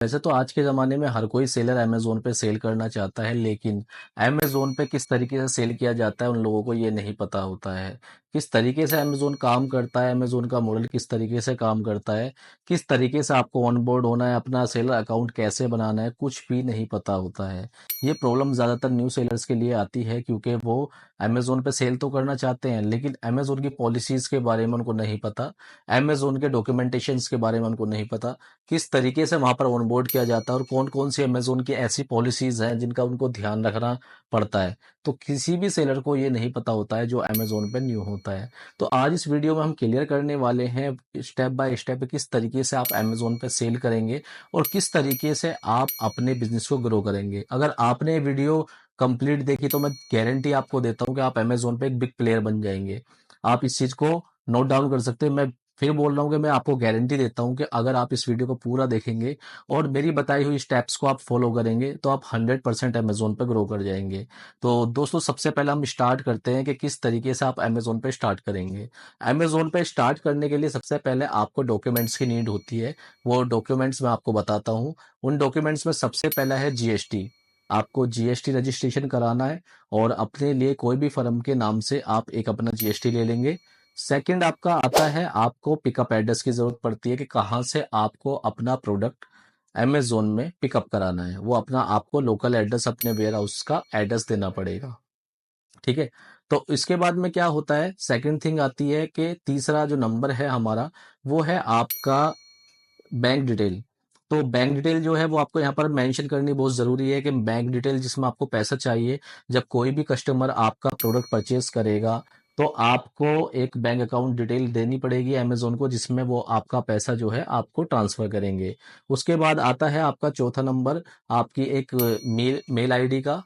वैसे तो आज के ज़माने में हर कोई सेलर अमेज़न पे सेल करना चाहता है, लेकिन अमेज़न पे किस तरीके से सेल किया जाता है, उन लोगों को ये नहीं पता होता है। किस तरीके से अमेज़न काम करता है, अमेज़न का मॉडल किस तरीके से काम करता है, किस तरीके से आपको ऑनबोर्ड होना है, अपना सेलर अकाउंट कैसे बनाना है, कुछ भी नहीं पता होता है। ये प्रॉब्लम ज़्यादातर न्यू सेलर्स के लिए आती है, क्योंकि वो अमेज़न पे सेल तो करना चाहते हैं, लेकिन अमेज़न की पॉलिसीज़ के बारे में उनको नहीं पता, अमेज़न के डॉक्यूमेंटेशंस के बारे में उनको नहीं पता, किस तरीके से वहाँ पर ऑनबोर्ड किया जाता है और कौन-कौन सी अमेज़न की ऐसी पॉलिसीज़ हैं जिनका उनको ध्यान रखना पड़ता है। तो किसी भी सेलर को ये नहीं पता होता है जो अमेज़न पे न्यू होता है। तो आज इस वीडियो में हम क्लियर करने वाले हैं स्टेप बाय स्टेप किस तरीके से आप अमेज़न पे सेल करेंगे और किस तरीके से आप अपने बिज़नेस को ग्रो करेंगे। अगर आपने ये वीडियो कंप्लीट देखी तो मैं गारंटी आपको देता हूँ कि आप अमेज़न पे एक बिग प्लेयर बन जाएँगे। आप इस चीज़ को नोट डाउन कर सकते हैं। मैं फिर बोल रहा हूँ कि मैं आपको गारंटी देता हूँ कि अगर आप इस वीडियो को पूरा देखेंगे और मेरी बताई हुई स्टेप्स को आप फॉलो करेंगे तो आप 100% अमेज़न पे ग्रो कर जाएंगे। तो दोस्तों, सबसे पहले हम स्टार्ट करते हैं कि किस तरीके से आप अमेज़न पे स्टार्ट करेंगे। अमेज़न पे स्टार्ट करने के लिए सबसे पहले आपको डॉक्यूमेंट्स की नीड होती है। वो डॉक्यूमेंट्स मैं आपको बताता हूँ। उन डॉक्यूमेंट्स में सबसे पहला है जीएसटी। आपको जीएसटी रजिस्ट्रेशन कराना है और अपने लिए कोई भी फर्म के नाम से आप एक अपना जीएसटी ले लेंगे। सेकंड आपका आता है, आपको पिकअप एड्रेस की जरूरत पड़ती है कि कहाँ से आपको अपना प्रोडक्ट अमेज़न में पिकअप कराना है। वो अपना आपको लोकल एड्रेस, अपने वेयर हाउस का एड्रेस देना पड़ेगा। ठीक है। तो इसके बाद में क्या होता है, सेकंड थिंग आती है कि तीसरा जो नंबर है हमारा, वो है आपका बैंक डिटेल। तो बैंक डिटेल जो है वो आपको यहाँ पर मेंशन करनी बहुत ज़रूरी है कि बैंक डिटेल जिसमें आपको पैसा चाहिए। जब कोई भी कस्टमर आपका प्रोडक्ट परचेज करेगा तो आपको एक बैंक अकाउंट डिटेल देनी पड़ेगी अमेज़न को, जिसमें वो आपका पैसा जो है आपको ट्रांसफ़र करेंगे। उसके बाद आता है आपका चौथा नंबर, आपकी एक मेल आईडी का,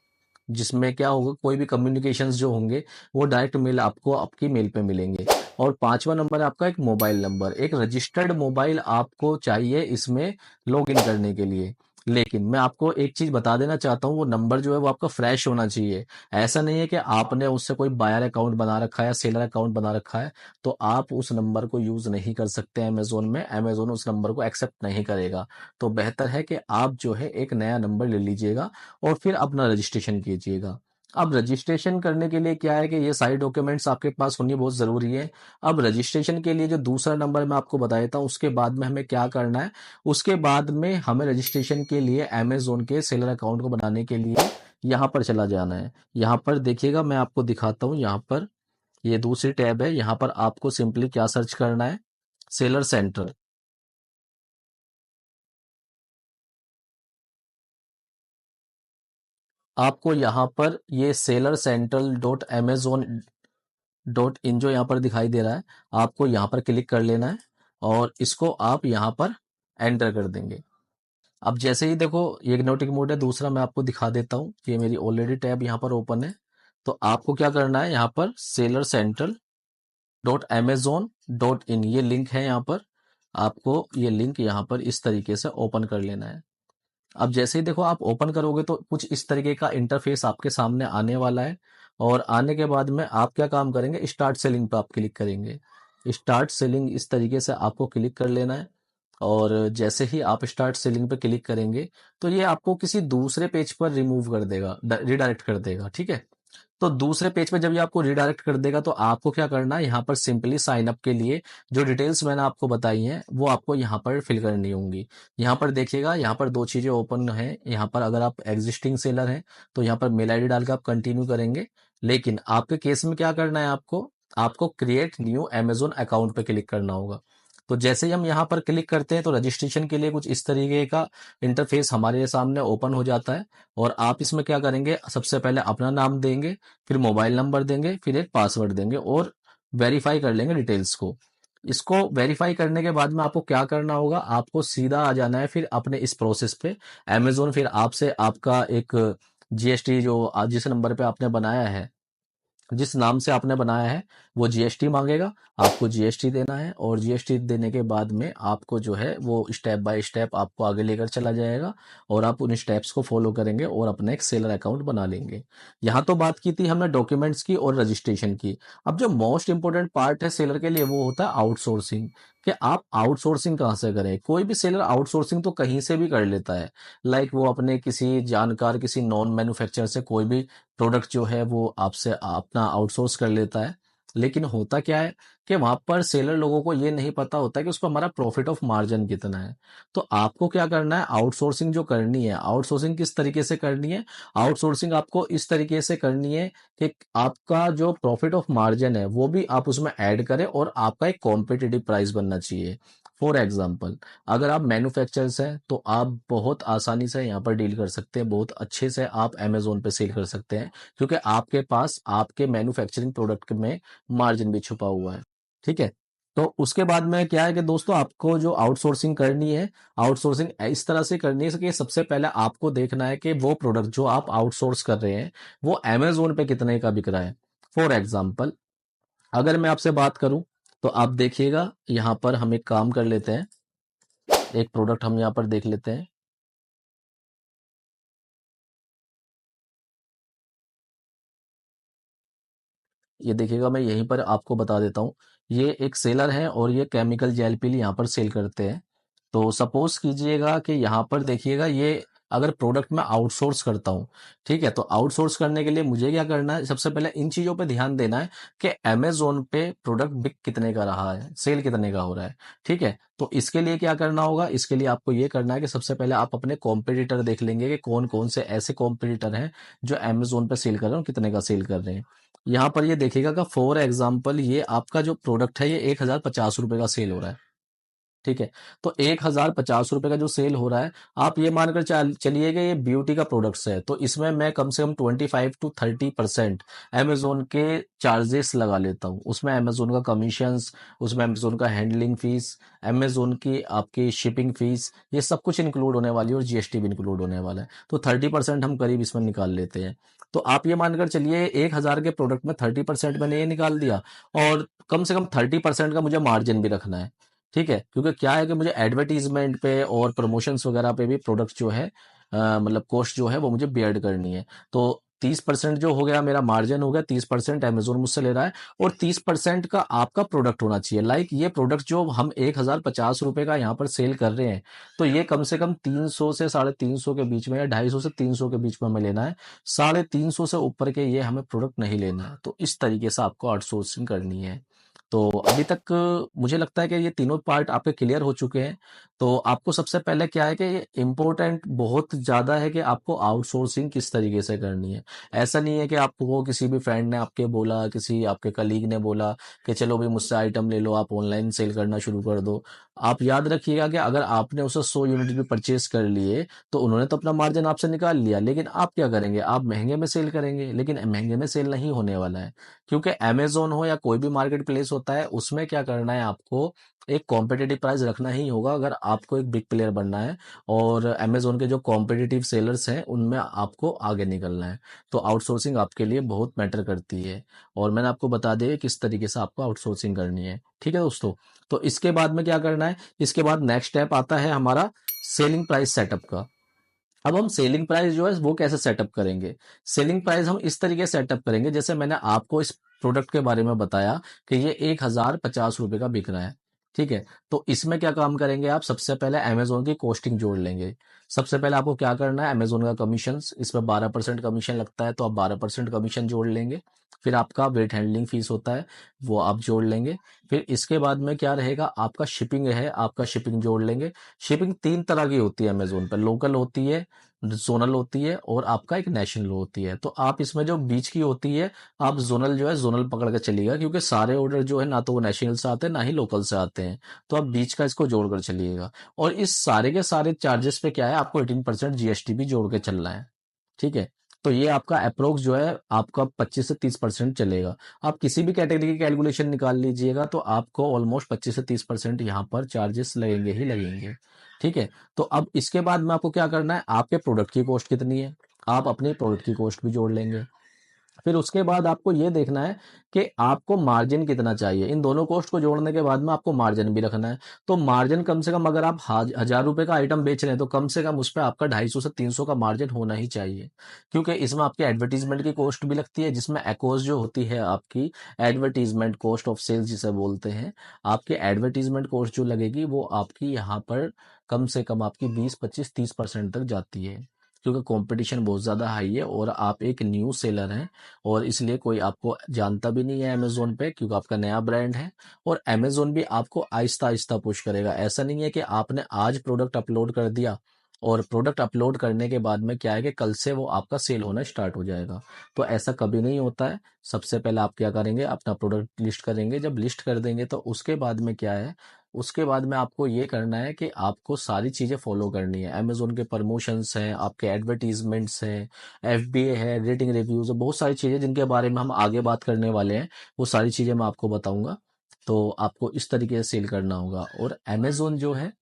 जिसमें क्या होगा, कोई भी कम्युनिकेशंस जो होंगे वो डायरेक्ट मेल आपको आपकी मेल पे मिलेंगे। और पांचवा नंबर है आपका एक मोबाइल नंबर। एक रजिस्टर्ड मोबाइल आपको चाहिए इसमें लॉग इन करने के लिए। लेकिन मैं आपको एक चीज बता देना चाहता हूँ, वो नंबर जो है वो आपका फ्रेश होना चाहिए। ऐसा नहीं है कि आपने उससे कोई बायर अकाउंट बना रखा है या सेलर अकाउंट बना रखा है तो आप उस नंबर को यूज नहीं कर सकते अमेजोन में। अमेजोन उस नंबर को एक्सेप्ट नहीं करेगा। तो बेहतर है कि आप जो है एक नया नंबर ले लीजिएगा और फिर अपना रजिस्ट्रेशन कीजिएगा। अब रजिस्ट्रेशन करने के लिए क्या है कि ये सारी डॉक्यूमेंट्स आपके पास होनी बहुत ज़रूरी है। अब रजिस्ट्रेशन के लिए जो दूसरा नंबर मैं आपको बता देता हूँ, उसके बाद में हमें क्या करना है। उसके बाद में हमें रजिस्ट्रेशन के लिए अमेज़न के सेलर अकाउंट को बनाने के लिए यहाँ पर चला जाना है। यहाँ पर देखिएगा, मैं आपको दिखाता हूँ। यहाँ पर ये दूसरी टैब है। यहाँ पर आपको सिंपली क्या सर्च करना है, सेलर सेंटर। आपको यहाँ पर ये seller central dot Amazon dot in जो यहाँ पर दिखाई दे रहा है, आपको यहाँ पर क्लिक कर लेना है और इसको आप यहाँ पर एंटर कर देंगे। अब जैसे ही देखो, ये इग्नोटिक मोड है। दूसरा मैं आपको दिखा देता हूँ, ये मेरी ऑलरेडी टैब यहाँ पर ओपन है। तो आपको क्या करना है, यहाँ पर seller central dot Amazon dot in ये लिंक है। यहाँ पर आपको ये लिंक यहाँ पर इस तरीके से ओपन कर लेना है। अब जैसे ही देखो आप ओपन करोगे तो कुछ इस तरीके का इंटरफेस आपके सामने आने वाला है। और आने के बाद में आप क्या काम करेंगे, स्टार्ट सेलिंग पर आप क्लिक करेंगे। स्टार्ट सेलिंग इस तरीके से आपको क्लिक कर लेना है। और जैसे ही आप स्टार्ट सेलिंग पे क्लिक करेंगे तो ये आपको किसी दूसरे पेज पर रिमूव कर देगा, रिडायरेक्ट कर देगा। ठीक है। तो दूसरे पेज पे जब ये आपको रिडायरेक्ट कर देगा तो आपको क्या करना है, यहाँ पर सिंपली साइन अप के लिए जो डिटेल्स मैंने आपको बताई हैं वो आपको यहाँ पर फिल करनी होंगी। यहाँ पर देखिएगा, यहाँ पर दो चीजें ओपन हैं। यहाँ पर अगर आप एग्जिस्टिंग सेलर हैं तो यहाँ पर मेल आईडी डाल के आप कंटिन्यू करेंगे। लेकिन आपके केस में क्या करना है, आपको आपको क्रिएट न्यू अमेजोन अकाउंट पे क्लिक करना होगा। तो जैसे ही हम यहाँ पर क्लिक करते हैं तो रजिस्ट्रेशन के लिए कुछ इस तरीके का इंटरफेस हमारे सामने ओपन हो जाता है। और आप इसमें क्या करेंगे, सबसे पहले अपना नाम देंगे, फिर मोबाइल नंबर देंगे, फिर एक पासवर्ड देंगे और वेरीफाई कर लेंगे डिटेल्स को। इसको वेरीफाई करने के बाद में आपको क्या करना होगा, आपको सीधा आ जाना है फिर अपने इस प्रोसेस पे। अमेजोन फिर आपसे आपका एक जीएसटी जो जिस नंबर पे आपने बनाया है जिस नाम से आपने बनाया है वो जीएसटी मांगेगा, आपको जीएसटी देना है, और जीएसटी देने के बाद में आपको जो है वो स्टेप बाय स्टेप आपको आगे लेकर चला जाएगा, और आप उन स्टेप्स को फॉलो करेंगे और अपना एक सेलर अकाउंट बना लेंगे। यहाँ तो बात की थी हमने डॉक्यूमेंट्स की और रजिस्ट्रेशन की। अब जो मोस्ट इंपॉर्टेंट पार्ट है सेलर के लिए वो होता है आउटसोर्सिंग, कि आप आउटसोर्सिंग कहाँ से करें। कोई भी सेलर आउटसोर्सिंग तो कहीं से भी कर लेता है, लाइक वो अपने किसी जानकार किसी नॉन मैन्युफैक्चरर से कोई भी प्रोडक्ट जो है वो आपसे अपना आउटसोर्स कर लेता है। लेकिन होता क्या है कि वहां पर सेलर लोगों को ये नहीं पता होता है कि उसको हमारा प्रॉफिट ऑफ मार्जिन कितना है। तो आपको क्या करना है, आउटसोर्सिंग जो करनी है, आउटसोर्सिंग किस तरीके से करनी है, आउटसोर्सिंग आपको इस तरीके से करनी है कि आपका जो प्रॉफिट ऑफ मार्जिन है वो भी आप उसमें ऐड करें, और आपका एक कॉम्पिटिटिव प्राइस बनना चाहिए। फॉर एग्जाम्पल, अगर आप मैन्युफैक्चरर्स हैं तो आप बहुत आसानी से यहाँ पर डील कर सकते हैं, बहुत अच्छे से आप अमेजोन पे सेल कर सकते हैं, क्योंकि आपके पास आपके मैन्युफैक्चरिंग प्रोडक्ट में मार्जिन भी छुपा हुआ है। ठीक है। तो उसके बाद में क्या है कि दोस्तों, आपको जो आउटसोर्सिंग करनी है, आउटसोर्सिंग इस तरह से करनी है कि सबसे पहले आपको देखना है कि वो प्रोडक्ट जो आप आउटसोर्स कर रहे हैं वो अमेजोन पे कितने का बिक रहा है। फॉर एग्जाम्पल, अगर मैं आपसे बात करूं तो आप देखिएगा, यहाँ पर हम एक काम कर लेते हैं, एक प्रोडक्ट हम यहाँ पर देख लेते हैं। ये देखिएगा, मैं यहीं पर आपको बता देता हूँ। ये एक सेलर है और ये केमिकल जेल पिल यहाँ पर सेल करते हैं। तो सपोज कीजिएगा कि यहाँ पर देखिएगा, ये अगर प्रोडक्ट मैं आउटसोर्स करता हूँ, ठीक है, तो आउटसोर्स करने के लिए मुझे क्या करना है, सबसे पहले इन चीज़ों पे ध्यान देना है कि अमेजोन पे प्रोडक्ट बिक कितने का रहा है, सेल कितने का हो रहा है। ठीक है। तो इसके लिए क्या करना होगा, इसके लिए आपको ये करना है कि सबसे पहले आप अपने कॉम्पिटिटर देख लेंगे कि कौन कौन से ऐसे कॉम्पिटिटर हैं जो अमेजोन पे सेल कर रहे हैं और कितने का सेल कर रहे हैं। यहाँ पर ये देखिएगा कि फॉर एग्जाम्पल ये आपका जो प्रोडक्ट है ये 1050 रुपये का सेल हो रहा है। ठीक है। तो 1050 रुपये का जो सेल हो रहा है, आप ये मानकर चलिए कि ये ब्यूटी का प्रोडक्ट्स है, तो इसमें मैं कम से कम 25 to 30% अमेजोन के चार्जेस लगा लेता हूँ। उसमें अमेजोन का कमीशंस, उसमें अमेजोन का हैंडलिंग फीस, अमेजोन की आपकी शिपिंग फीस, ये सब कुछ इंक्लूड होने वाली है, और जीएसटी भी इंक्लूड होने वाला है। तो 30% हम करीब इसमें निकाल लेते हैं। तो आप ये मानकर चलिए 1000 के प्रोडक्ट में 30% मैंने ये निकाल दिया, और कम से कम 30% का मुझे मार्जिन भी रखना है। ठीक है, क्योंकि क्या है कि मुझे एडवर्टीजमेंट पे और प्रमोशंस वगैरह पे भी प्रोडक्ट जो है मतलब कॉस्ट जो है वो मुझे बेयर करनी है। तो 30% जो हो गया मेरा मार्जिन हो गया, 30% अमेजोन मुझसे ले रहा है, और 30% का आपका प्रोडक्ट होना चाहिए। लाइक ये प्रोडक्ट जो हम 1050 रुपये का यहाँ पर सेल कर रहे हैं, तो ये कम से कम 300 से 350 के बीच में, या 250 से 300 के बीच में हमें लेना है। 350 से ऊपर के ये हमें प्रोडक्ट नहीं लेना है। तो इस तरीके से आपको आउटसोर्सिंग करनी है। तो अभी तक मुझे लगता है कि ये तीनों पार्ट आपके क्लियर हो चुके हैं। तो आपको सबसे पहले क्या है कि ये इम्पोर्टेंट बहुत ज़्यादा है कि आपको आउटसोर्सिंग किस तरीके से करनी है। ऐसा नहीं है कि आपको किसी भी फ्रेंड ने आपके बोला, किसी आपके कलीग ने बोला कि चलो भाई मुझसे आइटम ले लो, आप ऑनलाइन सेल करना शुरू कर दो। आप याद रखिएगा कि अगर आपने उसे 100 यूनिट भी परचेज कर लिए, तो उन्होंने तो अपना मार्जिन आपसे निकाल लिया, लेकिन आप क्या करेंगे, आप महंगे में सेल करेंगे। लेकिन महंगे में सेल नहीं होने वाला है, क्योंकि अमेजोन हो या कोई भी मार्केट प्लेस होता है, उसमें क्या करना है, आपको एक कॉम्पिटिटिव प्राइस रखना ही होगा अगर आपको एक बिग प्लेयर बनना है, और अमेजोन के जो कॉम्पिटिटिव सेलर्स हैं उनमें आपको आगे निकलना है। तो आउटसोर्सिंग आपके लिए बहुत मैटर करती है, और मैंने आपको बता दिया किस तरीके से आपको आउटसोर्सिंग करनी है। ठीक है दोस्तों। तो इसके बाद में क्या करना है, इसके बाद नेक्स्ट स्टेप आता है हमारा सेलिंग प्राइस सेटअप का। अब हम सेलिंग प्राइस जो है वो कैसे सेटअप करेंगे। सेलिंग प्राइस हम इस तरीके से सेटअप करेंगे, जैसे मैंने आपको इस प्रोडक्ट के बारे में बताया कि ये 1050 रुपये का बिक रहा है। ठीक है। तो इसमें क्या काम करेंगे, आप सबसे पहले अमेजोन की कॉस्टिंग जोड़ लेंगे। सबसे पहले आपको क्या करना है, अमेजोन का कमीशन, इसमें 12% कमीशन लगता है, तो आप 12% कमीशन जोड़ लेंगे। फिर आपका वेट हैंडलिंग फीस होता है, वो आप जोड़ लेंगे। फिर इसके बाद में क्या रहेगा, आपका शिपिंग है, आपका शिपिंग जोड़ लेंगे। शिपिंग तीन तरह की होती है अमेजोन पर, लोकल होती है, जोनल होती है, और आपका एक नेशनल होती है। तो आप इसमें जो बीच की होती है, आप जोनल जो है जोनल पकड़ के चलिएगा, क्योंकि सारे ऑर्डर जो है ना तो वो नेशनल से आते हैं ना ही लोकल से आते हैं। तो आप बीच का इसको जोड़ कर चलिएगा। और इस सारे के सारे चार्जेस पे क्या है, आपको 18% जीएसटी भी जोड़ के चलना है। ठीक है। तो ये आपका अप्रोक्स जो है आपका 25 से 30% चलेगा। आप किसी भी कैटेगरी की कैलकुलेशन निकाल लीजिएगा, तो आपको ऑलमोस्ट 25 से 30% यहाँ पर चार्जेस लगेंगे ही लगेंगे। ठीक है। तो अब इसके बाद में आपको क्या करना है, आपके प्रोडक्ट की कॉस्ट कितनी है, आप अपने प्रोडक्ट की कॉस्ट भी जोड़ लेंगे। फिर उसके बाद आपको ये देखना है कि आपको मार्जिन कितना चाहिए। इन दोनों कॉस्ट को जोड़ने के बाद में आपको मार्जिन भी रखना है। तो मार्जिन कम से कम, अगर आप 1000 रुपए का आइटम बेच रहे हैं तो कम से कम उस पर आपका 250 से 300 का मार्जिन होना ही चाहिए, क्योंकि इसमें आपकी एडवर्टीजमेंट की कॉस्ट भी लगती है, जिसमें एकोस जो होती है आपकी एडवर्टीजमेंट कॉस्ट ऑफ सेल्स जिसे बोलते हैं, आपकी एडवर्टीजमेंट कॉस्ट जो लगेगी वो आपकी यहाँ पर कम से कम आपकी 20, 25, 30% तक जाती है, क्योंकि कंपटीशन बहुत ज़्यादा हाई है और आप एक न्यू सेलर हैं, और इसलिए कोई आपको जानता भी नहीं है अमेज़न पे, क्योंकि आपका नया ब्रांड है। और अमेज़न भी आपको आहिस्ता आहिस्ता पुश करेगा। ऐसा नहीं है कि आपने आज प्रोडक्ट अपलोड कर दिया और प्रोडक्ट अपलोड करने के बाद में क्या है कि कल से वो आपका सेल होना स्टार्ट हो जाएगा। तो ऐसा कभी नहीं होता है। सबसे पहले आप क्या करेंगे, अपना प्रोडक्ट लिस्ट करेंगे। जब लिस्ट कर देंगे तो उसके बाद में क्या है, उसके बाद में आपको ये करना है कि आपको सारी चीज़ें फॉलो करनी है। अमेज़न के प्रमोशंस हैं, आपके एडवर्टीजमेंट्स हैं, एफबीए है, रेटिंग रिव्यूज है, बहुत सारी चीज़ें जिनके बारे में हम आगे बात करने वाले हैं। वो सारी चीज़ें मैं आपको बताऊंगा। तो आपको इस तरीके से सेल करना होगा। और अमेज़न जो है,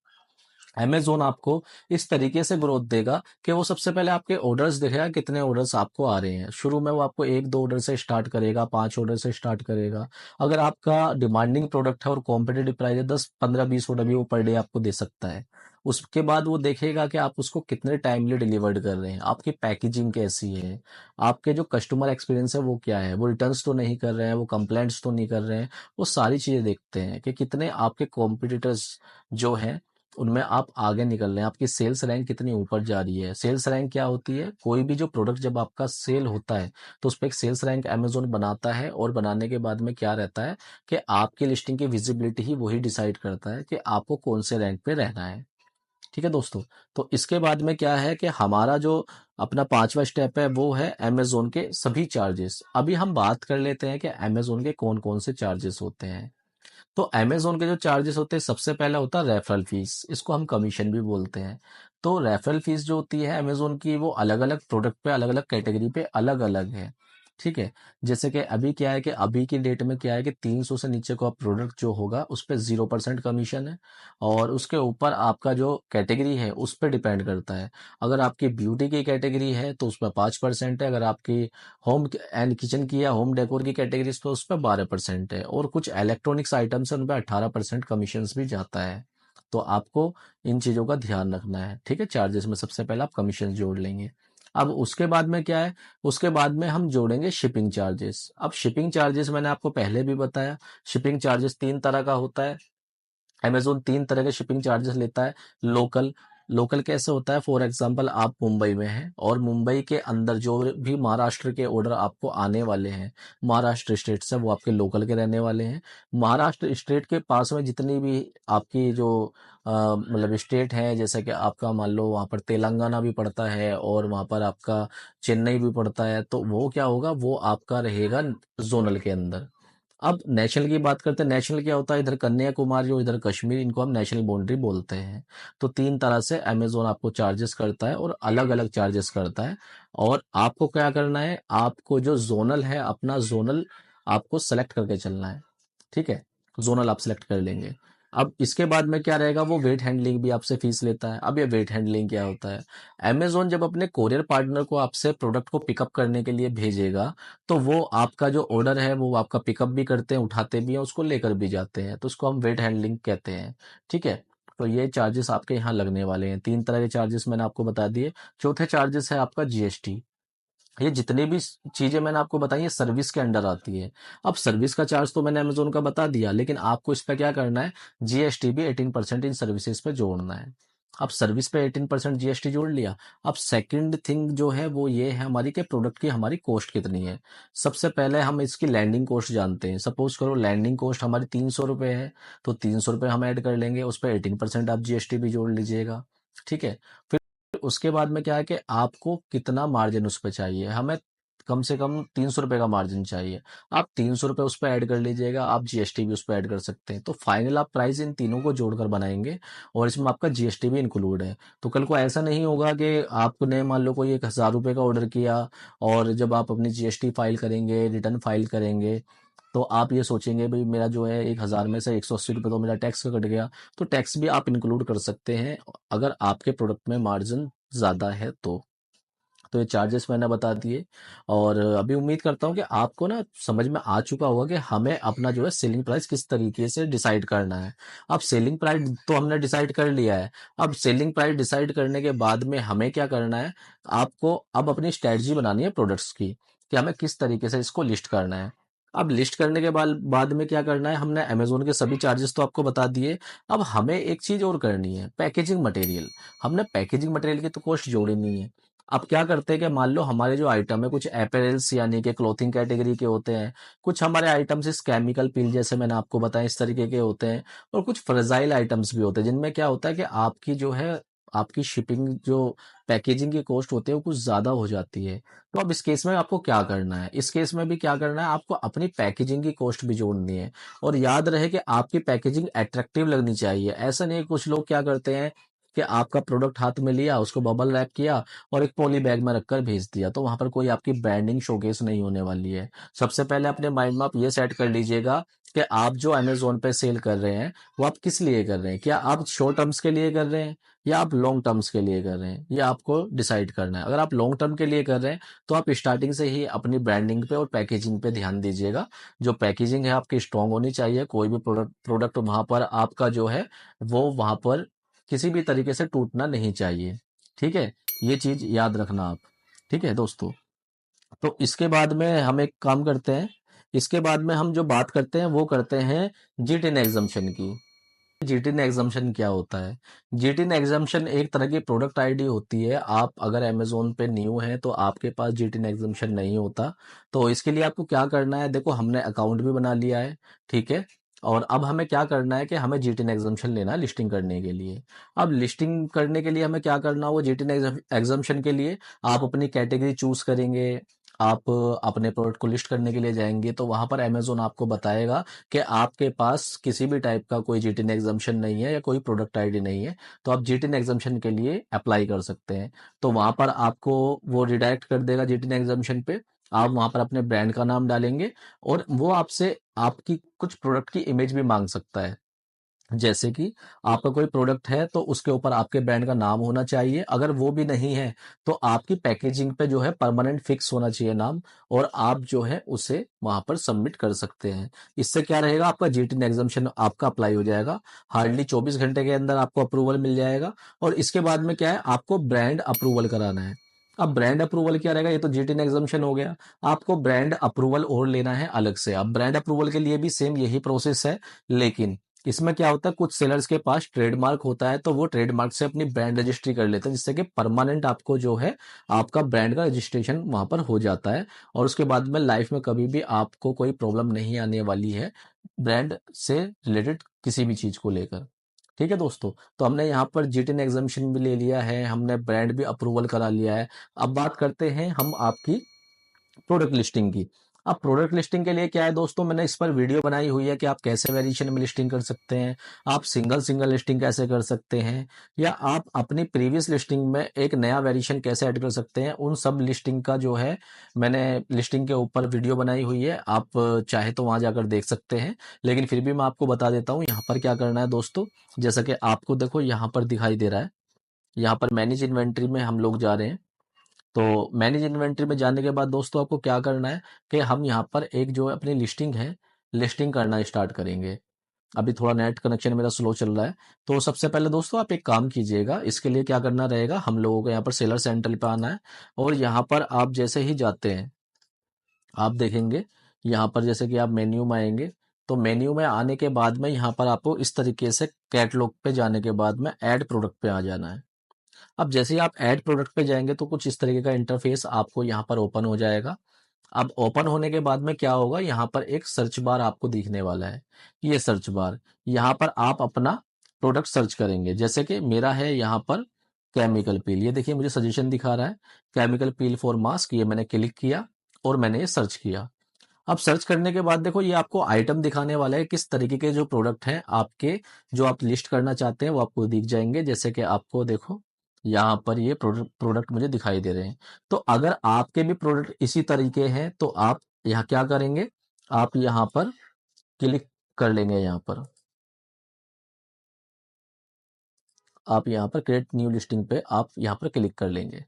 अमेज़न आपको इस तरीके से ग्रोथ देगा कि वो सबसे पहले आपके ऑर्डर्स देखेगा, कितने ऑर्डर्स आपको आ रहे हैं। शुरू में वो आपको 1-2 ऑर्डर से स्टार्ट करेगा, 5 ऑर्डर से स्टार्ट करेगा। अगर आपका डिमांडिंग प्रोडक्ट है और कॉम्पिटिटिव प्राइस है, 10, 15, 20 ऑर्डर भी वो पर डे आपको दे सकता है। उसके बाद वो देखेगा कि आप उसको कितने टाइमली डिलीवर्ड कर रहे हैं, आपकी पैकेजिंग कैसी है, आपके जो कस्टमर एक्सपीरियंस है वो क्या है, वो रिटर्न्स तो नहीं कर रहे हैं, वो कंप्लेंट्स तो नहीं कर रहे हैं। वो सारी चीज़ें देखते हैं कि कितने आपके कॉम्पिटिटर्स जो हैं उनमें आप आगे निकल रहे हैं, आपकी सेल्स रैंक कितनी ऊपर जा रही है। सेल्स रैंक क्या होती है, कोई भी जो प्रोडक्ट जब आपका सेल होता है तो उस पर एक सेल्स रैंक अमेजोन बनाता है, और बनाने के बाद में क्या रहता है कि आपकी लिस्टिंग की विजिबिलिटी ही वही डिसाइड करता है कि आपको कौन से रैंक पे रहना है। ठीक है दोस्तों। तो इसके बाद में क्या है कि हमारा जो अपना पांचवा स्टेप है वो है अमेजोन के सभी चार्जेस। अभी हम बात कर लेते हैं कि अमेजोन के कौन कौन से चार्जेस होते हैं। तो अमेज़न के जो चार्जेस होते हैं, सबसे पहला होता है रेफरल फीस, इसको हम कमीशन भी बोलते हैं। तो रेफरल फीस जो होती है अमेज़न की, वो अलग-अलग प्रोडक्ट पे, अलग-अलग कैटेगरी पे अलग-अलग है। ठीक है? जैसे कि अभी क्या है कि अभी की डेट में क्या है कि 300 से नीचे का प्रोडक्ट जो होगा उस पे 0% कमीशन है, और उसके ऊपर आपका जो कैटेगरी है उस पे डिपेंड करता है। अगर आपकी ब्यूटी की कैटेगरी है तो उसमें 5% है, अगर आपकी होम एंड किचन की या होम डेकोर की कैटेगरीज पे उस पर 12% है, और कुछ इलेक्ट्रॉनिक्स आइटम्स है उन पर 18% कमीशन भी जाता है। तो आपको इन चीज़ों का ध्यान रखना है। ठीक है, चार्जेस में सबसे पहले आप कमीशन जोड़ लेंगे। अब उसके बाद में क्या है, उसके बाद में हम जोड़ेंगे शिपिंग चार्जेस। अब शिपिंग चार्जेस मैंने आपको पहले भी बताया, शिपिंग चार्जेस 3 तरह का होता है। अमेज़न 3 तरह के शिपिंग चार्जेस लेता है। लोकल, लोकल कैसे होता है, फॉर एग्जांपल आप मुंबई में हैं और मुंबई के अंदर जो भी महाराष्ट्र के ऑर्डर आपको आने वाले हैं, महाराष्ट्र स्टेट से, वो आपके लोकल के रहने वाले हैं। महाराष्ट्र स्टेट के पास में जितनी भी आपकी जो मतलब स्टेट है, जैसे कि आपका मान लो वहाँ पर तेलंगाना भी पड़ता है और वहाँ पर आपका चेन्नई भी पड़ता है, तो वो क्या होगा, वो आपका रहेगा जोनल के अंदर। अब नेशनल की बात करते हैं। नेशनल क्या होता है, इधर कन्याकुमारी और इधर कश्मीर, इनको हम नेशनल बाउंड्री बोलते हैं। तो 3 तरह से अमेजोन आपको चार्जेस करता है और अलग अलग चार्जेस करता है। और आपको क्या करना है, आपको जो जोनल है, अपना जोनल आपको सेलेक्ट करके चलना है। ठीक है, जोनल आप सेलेक्ट कर लेंगे। अब इसके बाद में क्या रहेगा, वो वेट हैंडलिंग भी आपसे फीस लेता है। अब ये वेट हैंडलिंग क्या होता है, अमेजोन जब अपने कोरियर पार्टनर को आपसे प्रोडक्ट को पिकअप करने के लिए भेजेगा, तो वो आपका जो ऑर्डर है वो आपका पिकअप भी करते हैं, उठाते भी हैं, उसको लेकर भी जाते हैं। तो उसको हम वेट हैंडलिंग कहते हैं। ठीक है, तो ये चार्जेस आपके यहाँ लगने वाले हैं। 3 तरह के चार्जेस मैंने आपको बता दिए। चौथे चार्जेस है आपका जीएसटी। ये जितनी भी चीजें मैंने आपको बताई, ये सर्विस के अंडर आती है। अब सर्विस का चार्ज तो मैंने अमेजोन का बता दिया, लेकिन आपको इस पे क्या करना है, जीएसटी भी 18% इन सर्विसेज पे जोड़ना है। अब सर्विस पे 18% जीएसटी जोड़ लिया। अब सेकंड थिंग जो है वो ये है हमारी, के प्रोडक्ट की हमारी कॉस्ट कितनी है। सबसे पहले हम इसकी लैंडिंग कॉस्ट जानते हैं। सपोज करो लैंडिंग कॉस्ट हमारी 300 रुपये है, तो 300 रुपये हम ऐड कर लेंगे, उस पर 18% आप जीएसटी भी जोड़ लीजिएगा। ठीक है, फिर उसके बाद में क्या है कि आपको कितना मार्जिन उस पर चाहिए, हमें कम से कम 300 रुपये का मार्जिन चाहिए। आप 300 रुपये उस पर ऐड कर लीजिएगा, आप जीएसटी भी उस पर ऐड कर सकते हैं। तो फाइनल आप प्राइस इन तीनों को जोड़कर बनाएंगे, और इसमें आपका जीएसटी भी इंक्लूड है। तो कल को ऐसा नहीं होगा कि आपने मान लो कोई 1000 रुपये का ऑर्डर किया, और जब आप अपनी जीएसटी फाइल करेंगे, रिटर्न फाइल करेंगे, तो आप ये सोचेंगे भाई मेरा जो है 1000 में से 180 रुपये तो मेरा टैक्स का कट गया। तो टैक्स भी आप इंक्लूड कर सकते हैं अगर आपके प्रोडक्ट में मार्जिन ज़्यादा है तो। तो ये चार्जेस मैंने बता दिए। और अभी उम्मीद करता हूँ कि आपको ना समझ में आ चुका होगा कि हमें अपना जो है सेलिंग प्राइस किस तरीके से डिसाइड करना है। अब सेलिंग प्राइस तो हमने डिसाइड कर लिया है। अब सेलिंग प्राइस डिसाइड करने के बाद में हमें क्या करना है, आपको अब अपनी स्ट्रेटजी बनानी है प्रोडक्ट्स की, कि हमें किस तरीके से इसको लिस्ट करना है। अब लिस्ट करने के बाद में क्या करना है, हमने अमेजोन के सभी चार्जेस तो आपको बता दिए। अब हमें एक चीज और करनी है, पैकेजिंग मटेरियल। हमने पैकेजिंग मटेरियल की तो कॉस्ट जोड़ी नहीं है। अब क्या करते हैं कि मान लो हमारे जो आइटम है कुछ एपेरल्स यानी कि क्लोथिंग कैटेगरी के होते हैं, कुछ हमारे आइटम्स इस केमिकल पील जैसे मैंने आपको बताया इस तरीके के होते हैं, और कुछ फ्रेजाइल आइटम्स भी होते हैं जिनमें क्या होता है कि आपकी जो है आपकी शिपिंग जो पैकेजिंग की कॉस्ट होती है वो कुछ ज्यादा हो जाती है। तो अब इस केस में आपको क्या करना है, इस केस में भी क्या करना है, आपको अपनी पैकेजिंग की कॉस्ट भी जोड़नी है। और याद रहे कि आपकी पैकेजिंग अट्रैक्टिव लगनी चाहिए। ऐसा नहीं है, कुछ लोग क्या करते हैं कि आपका प्रोडक्ट हाथ में लिया, उसको बबल रैप किया और एक पॉली बैग में रखकर भेज दिया, तो वहां पर कोई आपकी ब्रांडिंग शोकेस नहीं होने वाली है। सबसे पहले अपने माइंड में आप ये सेट कर लीजिएगा कि आप जो अमेजोन पे सेल कर रहे हैं वो आप किस लिए कर रहे हैं। क्या आप शॉर्ट टर्म्स के लिए कर रहे हैं या आप लॉन्ग टर्म्स के लिए कर रहे हैं, ये आपको डिसाइड करना है। अगर आप लॉन्ग टर्म के लिए कर रहे हैं तो आप स्टार्टिंग से ही अपनी ब्रांडिंग पे और पैकेजिंग पे ध्यान दीजिएगा। जो पैकेजिंग है आपकी स्ट्रांग होनी चाहिए, कोई भी प्रोडक्ट वहां पर आपका जो है वो वहां पर किसी भी तरीके से टूटना नहीं चाहिए। ठीक है, ये चीज याद रखना आप। ठीक है दोस्तों, तो इसके बाद में हम एक काम करते हैं, इसके बाद में हम जो बात करते हैं वो करते हैं जीटीएन एग्जम्पशन की। जीटीएन एग्जम्पशन क्या होता है? जीटीएन एग्जम्पशन एक तरह की प्रोडक्ट आईडी होती है। आप अगर अमेजोन पे न्यू हैं तो आपके पास जीटीएन एग्जम्पशन नहीं होता। तो इसके लिए आपको क्या करना है, देखो हमने अकाउंट भी बना लिया है, ठीक है। और अब हमें क्या करना है कि हमें जीटीएन एग्जम्पशन लेना है लिस्टिंग करने के लिए। अब लिस्टिंग करने के लिए हमें क्या करना होगा, जीटीएन एग्जम्पशन के लिए आप अपनी कैटेगरी चूज करेंगे। आप अपने प्रोडक्ट को लिस्ट करने के लिए जाएंगे तो वहां पर अमेजोन आपको बताएगा कि आपके पास किसी भी टाइप का कोई जीटीएन एग्जम्पशन नहीं है या कोई प्रोडक्ट आईडी नहीं है, तो आप जीटीएन एग्जम्पशन के लिए अप्लाई कर सकते हैं। तो वहां पर आपको वो रिडायरेक्ट कर देगा जीटीएन एग्जम्पशन पे। आप वहां पर अपने ब्रांड का नाम डालेंगे और वो आपसे आपकी कुछ प्रोडक्ट की इमेज भी मांग सकता है। जैसे कि आपका कोई प्रोडक्ट है तो उसके ऊपर आपके ब्रांड का नाम होना चाहिए। अगर वो भी नहीं है तो आपकी पैकेजिंग पे जो है परमानेंट फिक्स होना चाहिए नाम, और आप जो है उसे वहां पर सबमिट कर सकते हैं। इससे क्या रहेगा, आपका जीटीएन एग्जाम्शन आपका अप्लाई हो जाएगा। हार्डली 24 घंटे के अंदर आपको अप्रूवल मिल जाएगा। और इसके बाद में क्या है, आपको ब्रांड अप्रूवल कराना है। अब ब्रांड अप्रूवल क्या रहेगा, ये तो जीटीएन एग्जाम्शन हो गया। आपको ब्रांड अप्रूवल और लेना है अलग से। अब ब्रांड अप्रूवल के लिए भी सेम यही प्रोसेस है, लेकिन इसमें क्या होता है, कुछ सेलर्स के पास ट्रेडमार्क होता है तो वो ट्रेडमार्क से अपनी ब्रांड रजिस्ट्री कर लेते हैं, जिससे कि परमानेंट आपको जो है आपका ब्रांड का रजिस्ट्रेशन वहां पर हो जाता है। और उसके बाद में लाइफ में कभी भी आपको कोई प्रॉब्लम नहीं आने वाली है ब्रांड से रिलेटेड किसी भी चीज को लेकर। ठीक है दोस्तों, तो हमने यहाँ पर जीटीएन एग्जामिशन भी ले लिया है, हमने ब्रांड भी अप्रूवल करा लिया है। अब बात करते हैं हम आपकी प्रोडक्ट लिस्टिंग की। अब प्रोडक्ट लिस्टिंग के लिए क्या है दोस्तों, मैंने इस पर वीडियो बनाई हुई है कि आप कैसे वेरिएशन में लिस्टिंग कर सकते हैं, आप सिंगल सिंगल लिस्टिंग कैसे कर सकते हैं, या आप अपनी प्रीवियस लिस्टिंग में एक नया वेरिएशन कैसे ऐड कर सकते हैं। उन सब लिस्टिंग का जो है मैंने लिस्टिंग के ऊपर वीडियो बनाई हुई है, आप चाहे तो वहां जाकर देख सकते हैं। लेकिन फिर भी मैं आपको बता देता हूँ यहाँ पर क्या करना है दोस्तों। जैसा कि आपको देखो यहाँ पर दिखाई दे रहा है, यहाँ पर मैनेज इन्वेंट्री में हम लोग जा रहे हैं। तो मैनेज इन्वेंट्री में जाने के बाद दोस्तों आपको क्या करना है कि हम यहाँ पर एक जो अपनी लिस्टिंग है, लिस्टिंग करना स्टार्ट करेंगे। अभी थोड़ा नेट कनेक्शन मेरा स्लो चल रहा है। तो सबसे पहले दोस्तों आप एक काम कीजिएगा, इसके लिए क्या करना रहेगा, हम लोगों को यहाँ पर सेलर सेंटर पे आना है। और यहाँ पर आप जैसे ही जाते हैं आप देखेंगे, यहाँ पर जैसे कि आप मेन्यू में आएंगे, तो मेन्यू में आने के बाद में यहाँ पर आपको इस तरीके से कैटलॉग पे जाने के बाद में ऐड प्रोडक्ट पे आ जाना है। अब जैसे ही आप ऐड प्रोडक्ट पे जाएंगे तो कुछ इस तरीके का इंटरफेस आपको यहाँ पर ओपन हो जाएगा। अब ओपन होने के बाद में क्या होगा, यहाँ पर एक सर्च बार आपको दिखने वाला है। ये सर्च बार, यहाँ पर आप अपना प्रोडक्ट सर्च करेंगे। जैसे कि मेरा है यहाँ पर केमिकल पील, ये देखिए मुझे सजेशन दिखा रहा है केमिकल पील फॉर मास्क, ये मैंने क्लिक किया और मैंने ये सर्च किया। अब सर्च करने के बाद देखो ये आपको आइटम दिखाने वाला है, किस तरीके के जो प्रोडक्ट हैं आपके, जो आप लिस्ट करना चाहते हैं वो आपको दिख जाएंगे। जैसे कि आपको देखो यहाँ पर ये प्रोडक्ट प्रोडक्ट मुझे दिखाई दे रहे हैं। तो अगर आपके भी प्रोडक्ट इसी तरीके हैं तो आप यहाँ क्या करेंगे, आप यहाँ पर क्लिक कर लेंगे। यहाँ पर आप यहाँ पर क्रिएट न्यू लिस्टिंग पे आप यहाँ पर क्लिक कर लेंगे।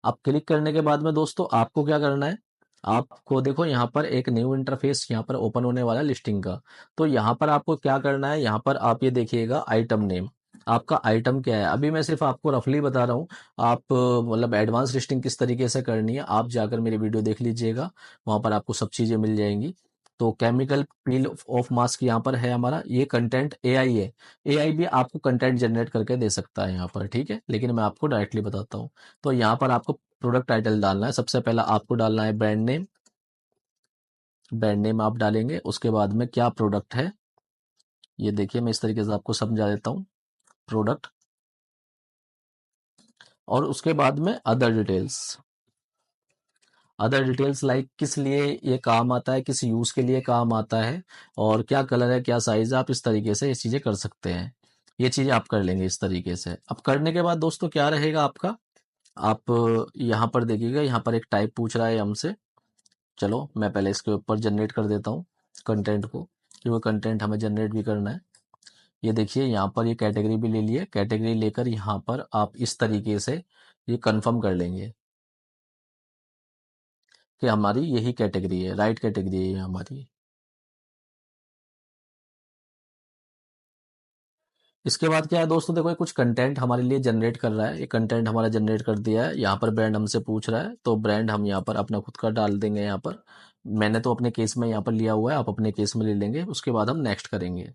अब क्लिक करने के बाद में दोस्तों आपको क्या करना है, आपको देखो यहाँ पर एक न्यू इंटरफेस यहाँ पर ओपन होने वाला है लिस्टिंग का। तो यहाँ पर आपको क्या करना है, यहाँ पर आप ये देखिएगा आइटम नेम, आपका आइटम क्या है। अभी मैं सिर्फ आपको रफली बता रहा हूँ, आप मतलब एडवांस लिस्टिंग किस तरीके से करनी है आप जाकर मेरी वीडियो देख लीजिएगा, वहां पर आपको सब चीजें मिल जाएंगी। तो केमिकल पील ऑफ मास्क यहाँ पर है हमारा, ये कंटेंट एआई है। एआई भी आपको कंटेंट जनरेट करके दे सकता है यहाँ पर, ठीक है, लेकिन मैं आपको डायरेक्टली बताता हूँ। तो यहाँ पर आपको प्रोडक्ट टाइटल डालना है, सबसे पहला आपको डालना है ब्रांड नेम। ब्रांड नेम आप डालेंगे, उसके बाद में क्या प्रोडक्ट है, ये देखिए मैं इस तरीके से आपको समझा देता हूँ, प्रोडक्ट। और उसके बाद में other details, other details like किस लिए ये काम आता है, किस यूज के लिए काम आता है, और क्या कलर है, क्या साइज है, आप इस तरीके से ये चीजें कर सकते हैं। ये चीजें आप कर लेंगे इस तरीके से। अब करने के बाद दोस्तों क्या रहेगा आपका, आप यहाँ पर देखिएगा, यहाँ पर एक टाइप पूछ रहा है हमसे। चलो मैं पहले इसके ऊपर जनरेट कर देता हूँ कंटेंट को, क्योंकि कंटेंट हमें जनरेट भी करना है। ये देखिए यहाँ पर ये कैटेगरी भी ले लिए, कैटेगरी लेकर यहाँ पर आप इस तरीके से ये कंफर्म कर लेंगे कि हमारी यही कैटेगरी है, राइट कैटेगरी है ये हमारी। इसके बाद क्या है दोस्तों, देखो ये कुछ कंटेंट हमारे लिए जनरेट कर रहा है, ये कंटेंट हमारा जनरेट कर दिया है। यहाँ पर ब्रांड हमसे पूछ रहा है, तो ब्रांड हम यहाँ पर अपना खुद का डाल देंगे। यहाँ पर मैंने तो अपने केस में यहाँ पर लिया हुआ है, आप अपने केस में ले लेंगे। उसके बाद हम नेक्स्ट करेंगे।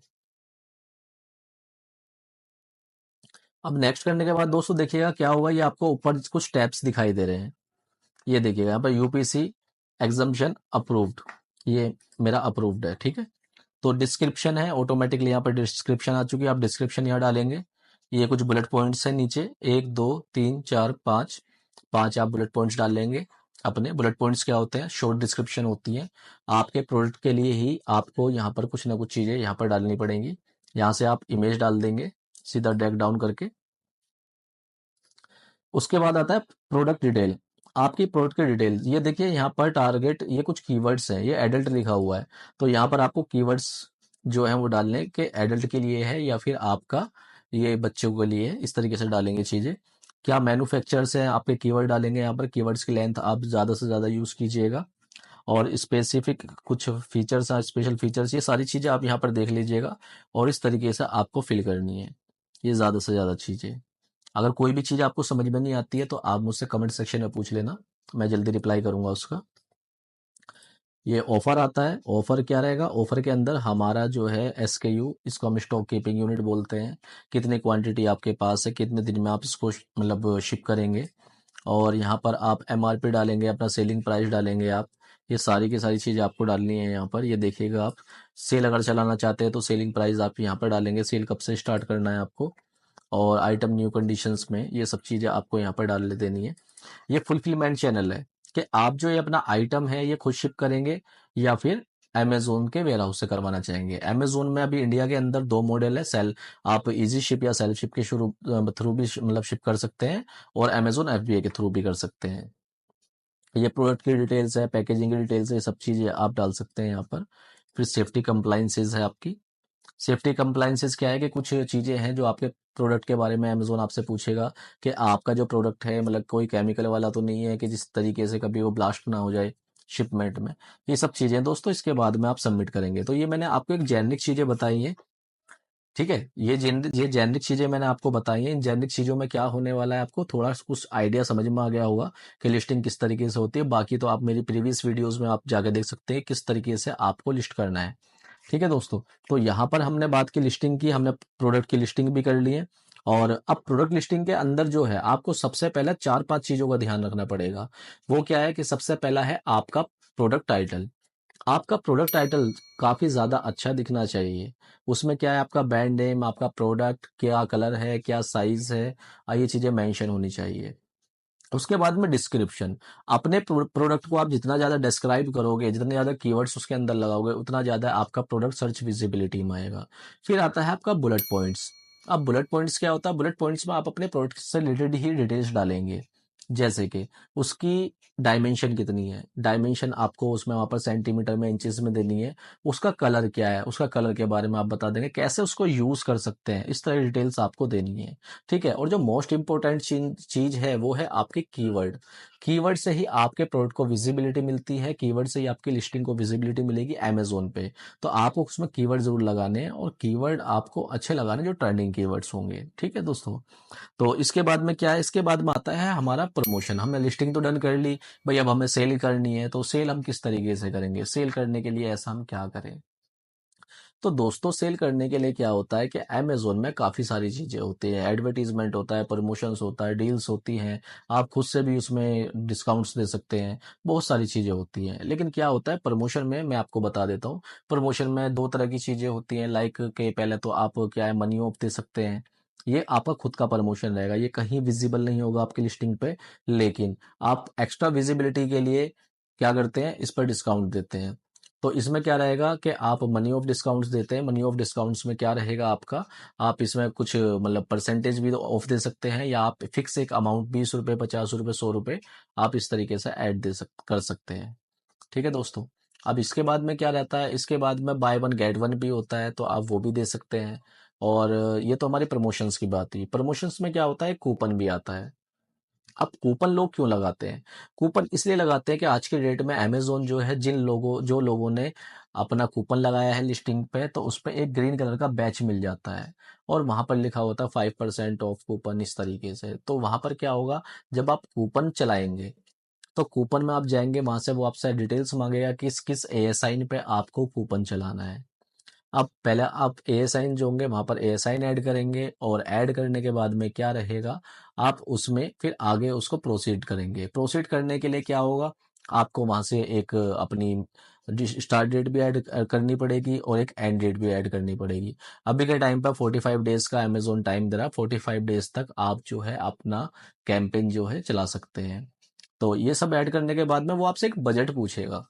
अब नेक्स्ट करने के बाद दोस्तों देखिएगा क्या हुआ, ये आपको ऊपर कुछ टैब्स दिखाई दे रहे हैं। ये देखिएगा यहाँ पर यूपीसी एग्जम्पशन अप्रूव्ड, ये मेरा अप्रूव्ड है, ठीक है। तो डिस्क्रिप्शन है, ऑटोमेटिकली यहाँ पर डिस्क्रिप्शन आ चुकी है, आप डिस्क्रिप्शन यहाँ डालेंगे। ये कुछ बुलेट पॉइंट्स है नीचे, 1 2 3 4 5, 5 आप बुलेट पॉइंट्स डाल लेंगे अपने। बुलेट पॉइंट्स क्या होते हैं, शॉर्ट डिस्क्रिप्शन होती है। आपके प्रोडक्ट के लिए ही आपको यहाँ पर कुछ ना कुछ चीज़ें यहाँ पर डालनी पड़ेंगी। यहाँ से आप इमेज डाल देंगे सीधा ड्रैग डाउन करके। उसके बाद आता है प्रोडक्ट डिटेल, आपकी प्रोडक्ट की डिटेल। ये देखिए यहाँ पर टारगेट, ये कुछ कीवर्ड्स हैं, ये एडल्ट लिखा हुआ है। तो यहाँ पर आपको कीवर्ड्स जो है वो डालने के एडल्ट के लिए है या फिर आपका ये बच्चों के लिए है, इस तरीके से डालेंगे चीज़ें। क्या मैन्युफैक्चरर्स हैं आपके, कीवर्ड डालेंगे यहाँ पर। कीवर्ड्स की लेंथ आप ज़्यादा से ज़्यादा यूज़ कीजिएगा। और स्पेसिफिक कुछ फीचर्स हैं, स्पेशल फीचर्स, ये सारी चीज़ें आप यहाँ पर देख लीजिएगा। और इस तरीके से आपको फिल करनी है ये ज़्यादा से ज़्यादा चीज़ें। अगर कोई भी चीज़ आपको समझ में नहीं आती है तो आप मुझसे कमेंट सेक्शन में पूछ लेना, मैं जल्दी रिप्लाई करूंगा उसका। ये ऑफर आता है, ऑफर क्या रहेगा, ऑफर के अंदर हमारा जो है एसकेयू, इसको हम स्टॉक कीपिंग यूनिट बोलते हैं। कितनी क्वांटिटी आपके पास है, कितने दिन में आप इसको मतलब शिप करेंगे। और यहाँ पर आप एमआरपी डालेंगे, अपना सेलिंग प्राइस डालेंगे आप। ये सारी की सारी चीज़ आपको डालनी है यहाँ पर। ये देखिएगा आप सेल अगर चलाना चाहते हैं तो सेलिंग प्राइस आप यहाँ पर डालेंगे, सेल कब से स्टार्ट करना है आपको। और आइटम न्यू कंडीशंस में ये सब चीज़ें आपको यहाँ पर डाल देनी है। ये फुलफिलमेंट चैनल है कि आप जो ये अपना आइटम है ये खुद शिप करेंगे या फिर अमेजोन के वेयर हाउस से करवाना चाहेंगे। अमेजोन में अभी इंडिया के अंदर दो मॉडल है, सेल आप इजी शिप या सेल्फ शिप के शुरू थ्रू भी मतलब शिप कर सकते हैं, और अमेजोन एफबीए के थ्रू भी कर सकते हैं। ये प्रोडक्ट की डिटेल्स है, पैकेजिंग की डिटेल्स है, ये सब चीज़ें आप डाल सकते हैं यहाँ पर। फिर सेफ्टी कंप्लाइंसेज है आपकी। सेफ्टी कंप्लाइंसेस क्या है कि कुछ चीज़ें हैं जो आपके प्रोडक्ट के बारे में अमेजोन आपसे पूछेगा कि आपका जो प्रोडक्ट है मतलब कोई केमिकल वाला तो नहीं है कि जिस तरीके से कभी वो ब्लास्ट ना हो जाए शिपमेंट में। ये सब चीज़ें दोस्तों इसके बाद में आप सबमिट करेंगे। तो ये मैंने आपको एक जेनरिक चीज़ें बताई हैं, ठीक है। ये जेनरिक चीज़ें मैंने आपको बताई हैं। इन जेनरिक चीज़ों में क्या होने वाला है, आपको थोड़ा कुछ आइडिया समझ में आ गया होगा कि लिस्टिंग किस तरीके से होती है। बाकी तो आप मेरी प्रीवियस वीडियोस में आप जाकर देख सकते हैं किस तरीके से आपको लिस्ट करना है, ठीक है दोस्तों। तो यहाँ पर हमने बात की लिस्टिंग की, हमने प्रोडक्ट की लिस्टिंग भी कर ली है। और अब प्रोडक्ट लिस्टिंग के अंदर जो है आपको सबसे पहले 4 5 चीजों का ध्यान रखना पड़ेगा। वो क्या है कि सबसे पहला है आपका प्रोडक्ट टाइटल। आपका प्रोडक्ट टाइटल काफी ज्यादा अच्छा दिखना चाहिए। उसमें क्या है, आपका ब्रांड नेम, आपका प्रोडक्ट क्या कलर है, क्या साइज है, ये चीजें मेंशन होनी चाहिए। उसके बाद में डिस्क्रिप्शन, अपने प्रोडक्ट को आप जितना ज़्यादा डिस्क्राइब करोगे, जितने ज़्यादा कीवर्ड्स उसके अंदर लगाओगे, उतना ज़्यादा आपका प्रोडक्ट सर्च विजिबिलिटी में आएगा। फिर आता है आपका बुलेट पॉइंट्स। अब बुलेट पॉइंट्स क्या होता है, बुलेट पॉइंट्स में आप अपने प्रोडक्ट से रिलेटेड ही डिटेल्स डालेंगे। जैसे कि उसकी डायमेंशन कितनी है, डायमेंशन आपको उसमें वहाँ पर सेंटीमीटर में, इंचेस में देनी है। उसका कलर क्या है, उसका कलर के बारे में आप बता देंगे, कैसे उसको यूज़ कर सकते हैं, इस तरह डिटेल्स आपको देनी है। ठीक है? और जो मोस्ट इम्पोर्टेंट चीज़ है वो है आपके कीवर्ड। कीवर्ड से ही आपके प्रोडक्ट को विजिबिलिटी मिलती है, कीवर्ड से ही आपकी लिस्टिंग को विजिबिलिटी मिलेगी अमेज़न पे। तो आपको उसमें कीवर्ड ज़रूर लगाने हैं और कीवर्ड आपको अच्छे लगाने हैं जो ट्रेंडिंग कीवर्ड्स होंगे। ठीक है दोस्तों? तो इसके बाद में क्या है, इसके बाद में आता है हमारा प्रमोशन। हमने लिस्टिंग तो डन कर ली, भाई अब हमें सेल करनी है, तो सेल हम किस तरीके से करेंगे, सेल करने के लिए ऐसा हम क्या करें। तो दोस्तों सेल करने के लिए क्या होता है कि अमेज़न में काफ़ी सारी चीज़ें होती हैं, एडवर्टाइज़मेंट होता है, प्रमोशंस होता है, डील्स होती हैं, आप खुद से भी उसमें डिस्काउंट्स दे सकते हैं, बहुत सारी चीज़ें होती हैं। लेकिन क्या होता है प्रमोशन में, मैं आपको बता देता हूँ, प्रमोशन में 2 तरह की चीज़ें होती हैं, लाइक के पहले तो आप क्या है मनी ऑफ दे सकते हैं, ये आपका खुद का प्रमोशन रहेगा, ये कहीं विज़िबल नहीं होगा आपकी लिस्टिंग पे, लेकिन आप एक्स्ट्रा विज़िबिलिटी के लिए क्या करते हैं, इस पर डिस्काउंट देते हैं। तो इसमें क्या रहेगा कि आप मनी ऑफ डिस्काउंट्स देते हैं, मनी ऑफ डिस्काउंट्स में क्या रहेगा आपका, आप इसमें कुछ मतलब परसेंटेज भी ऑफ दे सकते हैं, या आप फिक्स एक अमाउंट ₹20, ₹50, ₹100 आप इस तरीके से ऐड कर सकते हैं। ठीक है दोस्तों? अब इसके बाद में क्या रहता है, इसके बाद में बाय वन गेट वन भी होता है, तो आप वो भी दे सकते हैं। और ये तो हमारी प्रमोशंस की बात हुई। प्रमोशंस में क्या होता है, कूपन भी आता है। अब कूपन लोग क्यों लगाते हैं? कूपन इसलिए लगाते हैं कि आज के डेट में अमेज़न जो है, जो लोगों ने अपना कूपन लगाया है लिस्टिंग पे, तो उस पे एक ग्रीन कलर का बैच मिल जाता है और वहाँ पर लिखा होता है 5% ऑफ कूपन, इस तरीके से। तो वहाँ पर क्या होगा, जब आप कूपन चलाएँगे, तो कूपन में आप जाएँगे, वहाँ से वो आपसे डिटेल्स माँगेगा किस-किस एएसआइन पे आपको कूपन चलाना है। अब पहले आप एएसआइन जो होंगे वहाँ पर एएसआइन ऐड करेंगे और ऐड करने के बाद में क्या रहेगा, आप उसमें फिर आगे उसको प्रोसीड करेंगे। प्रोसीड करने के लिए क्या होगा, आपको वहाँ से एक अपनी स्टार्ट डेट भी ऐड करनी पड़ेगी और एक एंड डेट भी ऐड करनी पड़ेगी। अभी के टाइम पर 45 डेज का अमेज़न टाइम दे रहा है, 45 डेज तक आप जो है अपना कैंपेन जो है चला सकते हैं। तो ये सब ऐड करने के बाद में वो आपसे एक बजट पूछेगा।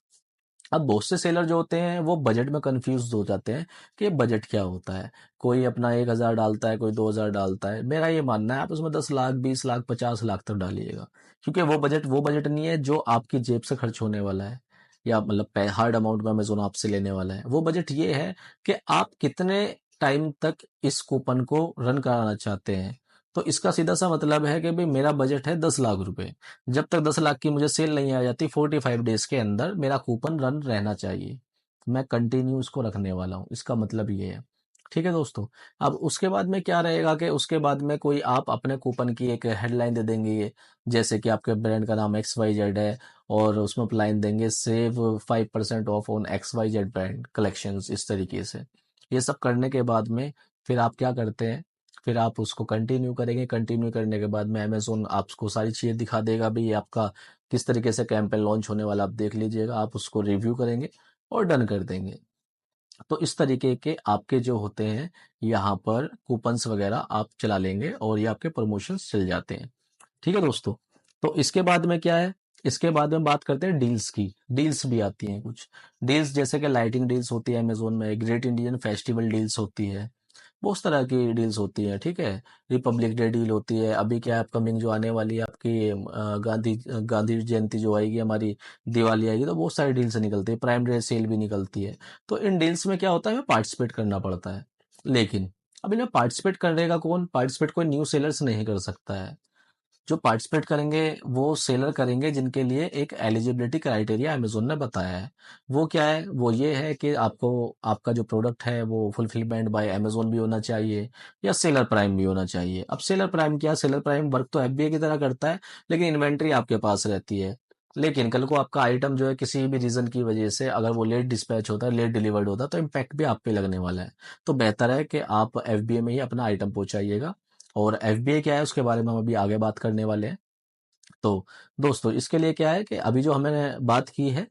अब बहुत से सेलर जो होते हैं वो बजट में कंफ्यूज हो जाते हैं कि बजट क्या होता है। कोई अपना 1,000 डालता है, कोई 2,000 डालता है। मेरा ये मानना है आप उसमें 10 लाख, 20 लाख, 50 लाख तक डालिएगा, क्योंकि वो बजट नहीं है जो आपकी जेब से खर्च होने वाला है, या मतलब हार्ड अमाउंट में अमेजोन आपसे लेने वाला है। वो बजट ये है कि आप कितने टाइम तक इस कूपन को रन कराना चाहते हैं। तो इसका सीधा सा मतलब है कि भाई मेरा बजट है 10 लाख रुपए, जब तक 10 लाख की मुझे सेल नहीं आ जाती 45 डेज के अंदर मेरा कूपन रन रहना चाहिए, मैं कंटिन्यू इसको रखने वाला हूँ, इसका मतलब ये है। ठीक है दोस्तों? अब उसके बाद में क्या रहेगा कि उसके बाद में कोई आप अपने कूपन की एक हेडलाइन दे देंगे, ये जैसे कि आपके ब्रांड का नाम XYZ है और उसमें लाइन देंगे save 5% of on XYZ brand collections, इस तरीके से। ये सब करने के बाद में फिर आप क्या करते हैं, फिर आप उसको कंटिन्यू करेंगे, कंटिन्यू करने के बाद में अमेज़न आपको सारी चीज़ें दिखा देगा, भई ये आपका किस तरीके से कैंपेन लॉन्च होने वाला, आप देख लीजिएगा, आप उसको रिव्यू करेंगे और डन कर देंगे। तो इस तरीके के आपके जो होते हैं, यहाँ पर कूपन्स वगैरह आप चला लेंगे और ये आपके प्रमोशंस चल जाते हैं। ठीक है दोस्तों? तो इसके बाद में क्या है, इसके बाद में बात करते हैं डील्स की। डील्स भी आती हैं कुछ। डील्स जैसे कि लाइटिंग डील्स होती है अमेज़न में, ग्रेट इंडियन फेस्टिवल डील्स होती है। बहुत तरह की डील्स होती हैं, ठीक है? रिपब्लिक डे डील होती है, अभी क्या है अपकमिंग जो आने वाली है आपकी गांधी जयंती जो आएगी हमारी, दिवाली आएगी, तो बहुत सारी डील्स निकलती है, प्राइम डे सेल भी निकलती है। तो इन डील्स में क्या होता है, हमें पार्टिसिपेट करना पड़ता है। लेकिन अब इनमें पार्टिसिपेट करेगा कौन? पार्टिसिपेट कोई न्यू सेलर्स नहीं कर सकता है। जो पार्टिसिपेट करेंगे वो सेलर करेंगे जिनके लिए एक एलिजिबिलिटी क्राइटेरिया अमेज़न ने बताया है। वो क्या है? वो ये है कि आपको आपका जो प्रोडक्ट है वो फुलफिलमेंट बाय अमेज़न भी होना चाहिए या सेलर प्राइम भी होना चाहिए। अब सेलर प्राइम क्या है? सेलर प्राइम वर्क तो एफबीए की तरह करता है, लेकिन इन्वेंट्री आपके पास रहती है। लेकिन कल को आपका आइटम जो है किसी भी रीज़न की वजह से अगर वो लेट डिस्पैच होता है, लेट डिलीवर्ड होता है, तो इम्पैक्ट भी आप पे लगने वाला है। तो बेहतर है कि आप एफबीए में ही अपना आइटम पहुँचाइएगा। और एफबीए क्या है उसके बारे में हम अभी आगे बात करने वाले हैं। तो दोस्तों इसके लिए क्या है कि अभी जो हमने बात की है,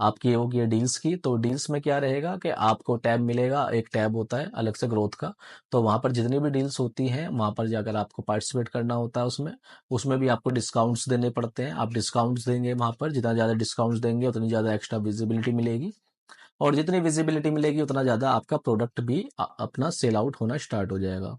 आपकी वो की है डील्स की, तो डील्स में क्या रहेगा कि आपको टैब मिलेगा, एक टैब होता है अलग से ग्रोथ का। तो वहाँ पर जितनी भी डील्स होती हैं वहाँ पर जाकर आपको पार्टिसिपेट करना होता है उसमें। उसमें भी आपको डिस्काउंट्स देने पड़ते हैं, आप डिस्काउंट्स देंगे वहाँ पर, जितना ज़्यादा डिस्काउंट्स देंगे उतनी ज़्यादा एक्स्ट्रा विजिबिलिटी मिलेगी, और जितनी विजिबिलिटी मिलेगी उतना ज़्यादा आपका प्रोडक्ट भी अपना सेल आउट होना स्टार्ट हो जाएगा।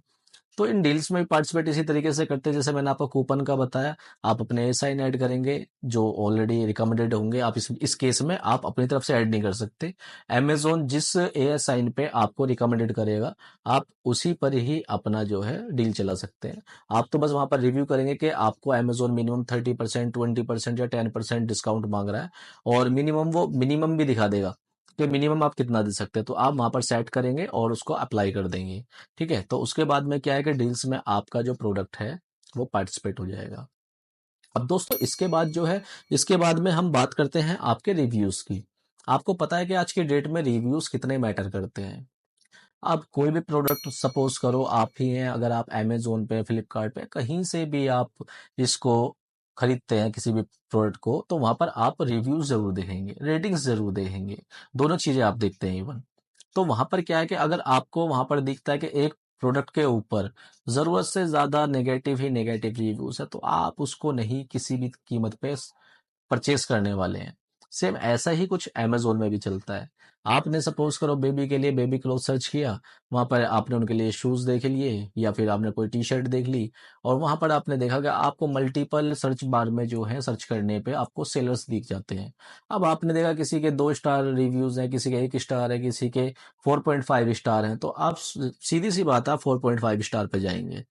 तो इन डील्स में पार्टिसिपेट इसी तरीके से करते हैं, जैसे मैंने आपको कूपन का बताया, आप अपने साइन ऐड करेंगे जो ऑलरेडी रिकमेंडेड होंगे। आप इस केस में आप अपनी तरफ से ऐड नहीं कर सकते। अमेजोन जिस साइन पे आपको रिकमेंडेड करेगा, आप उसी पर ही अपना जो है डील चला सकते हैं। आप तो बस वहां पर रिव्यू करेंगे कि आपको अमेजोन मिनिमम 30%, 20% या 10% डिस्काउंट मांग रहा है, और मिनिमम वो मिनिमम भी दिखा देगा कि मिनिमम आप कितना दे सकते हैं, तो आप वहां पर सेट करेंगे और उसको अप्लाई कर देंगे। ठीक है, तो उसके बाद में क्या है कि डील्स में आपका जो प्रोडक्ट है वो पार्टिसिपेट हो जाएगा। अब दोस्तों इसके बाद जो है, इसके बाद में हम बात करते हैं आपके रिव्यूज की। आपको पता है कि आज के डेट में रिव्यूज कितने मैटर करते हैं। आप कोई भी प्रोडक्ट सपोज करो आप ही हैं, अगर आप अमेजोन पे, फ्लिपकार्ट पे, कहीं से भी आप इसको खरीदते हैं किसी भी प्रोडक्ट को, तो वहां पर आप रिव्यूज जरूर देखेंगे, रेटिंग्स जरूर देखेंगे, दोनों चीजें आप देखते हैं इवन। तो वहां पर क्या है कि अगर आपको वहां पर दिखता है कि एक प्रोडक्ट के ऊपर जरूरत से ज्यादा नेगेटिव ही नेगेटिव रिव्यूज है, तो आप उसको नहीं किसी भी कीमत पे परचेस करने वाले हैं। सेम ऐसा ही कुछ अमेजोन में भी चलता है। आपने सपोज करो बेबी के लिए बेबी क्लोथ सर्च किया, वहां पर आपने उनके लिए शूज देख लिए या फिर आपने कोई टी शर्ट देख ली, और वहां पर आपने देखा कि आपको मल्टीपल सर्च बार में जो है सर्च करने पे आपको सेलर्स दिख जाते हैं। अब आपने देखा किसी के 2 स्टार रिव्यूज हैं, किसी के 1 स्टार है, किसी के 4.5 स्टार हैं, तो आप सीधी सी बात है, आप 4.5 स्टार पे जाएंगे।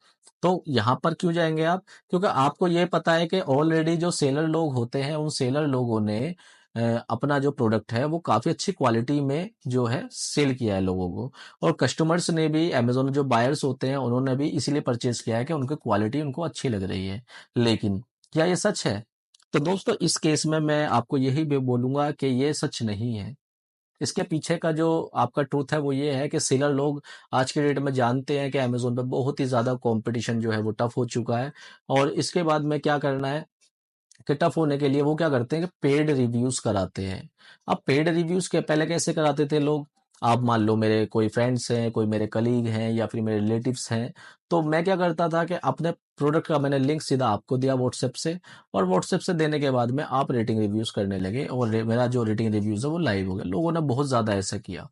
तो यहाँ पर क्यों जाएंगे आप? क्योंकि आपको ये पता है कि ऑलरेडी जो सेलर लोग होते हैं, उन सेलर लोगों ने अपना जो प्रोडक्ट है वो काफी अच्छी क्वालिटी में जो है सेल किया है लोगों को, और कस्टमर्स ने भी, अमेजोन जो बायर्स होते हैं उन्होंने भी इसीलिए परचेज किया है कि उनकी क्वालिटी उनको अच्छी लग रही है। लेकिन क्या ये सच है? तो दोस्तों इस केस में मैं आपको यही भी बोलूंगा कि ये सच नहीं है। इसके पीछे का जो आपका ट्रूथ है वो ये है कि सेलर लोग आज के डेट में जानते हैं कि अमेजोन पे बहुत ही ज्यादा कंपटीशन जो है वो टफ हो चुका है, और इसके बाद में क्या करना है कि टफ होने के लिए वो क्या करते हैं कि पेड रिव्यूज कराते हैं। अब पेड रिव्यूज के पहले कैसे कराते थे लोग? आप मान लो मेरे कोई फ्रेंड्स हैं, कोई मेरे कलीग हैं या फिर मेरे रिलेटिव्स हैं, तो मैं क्या करता था कि अपने प्रोडक्ट का मैंने लिंक सीधा आपको दिया व्हाट्सएप से, और व्हाट्सएप से देने के बाद में आप रेटिंग रिव्यूज करने लगे, और मेरा जो रेटिंग रिव्यूज है वो लाइव हो गया। लोगों ने बहुत ज्यादा ऐसा किया।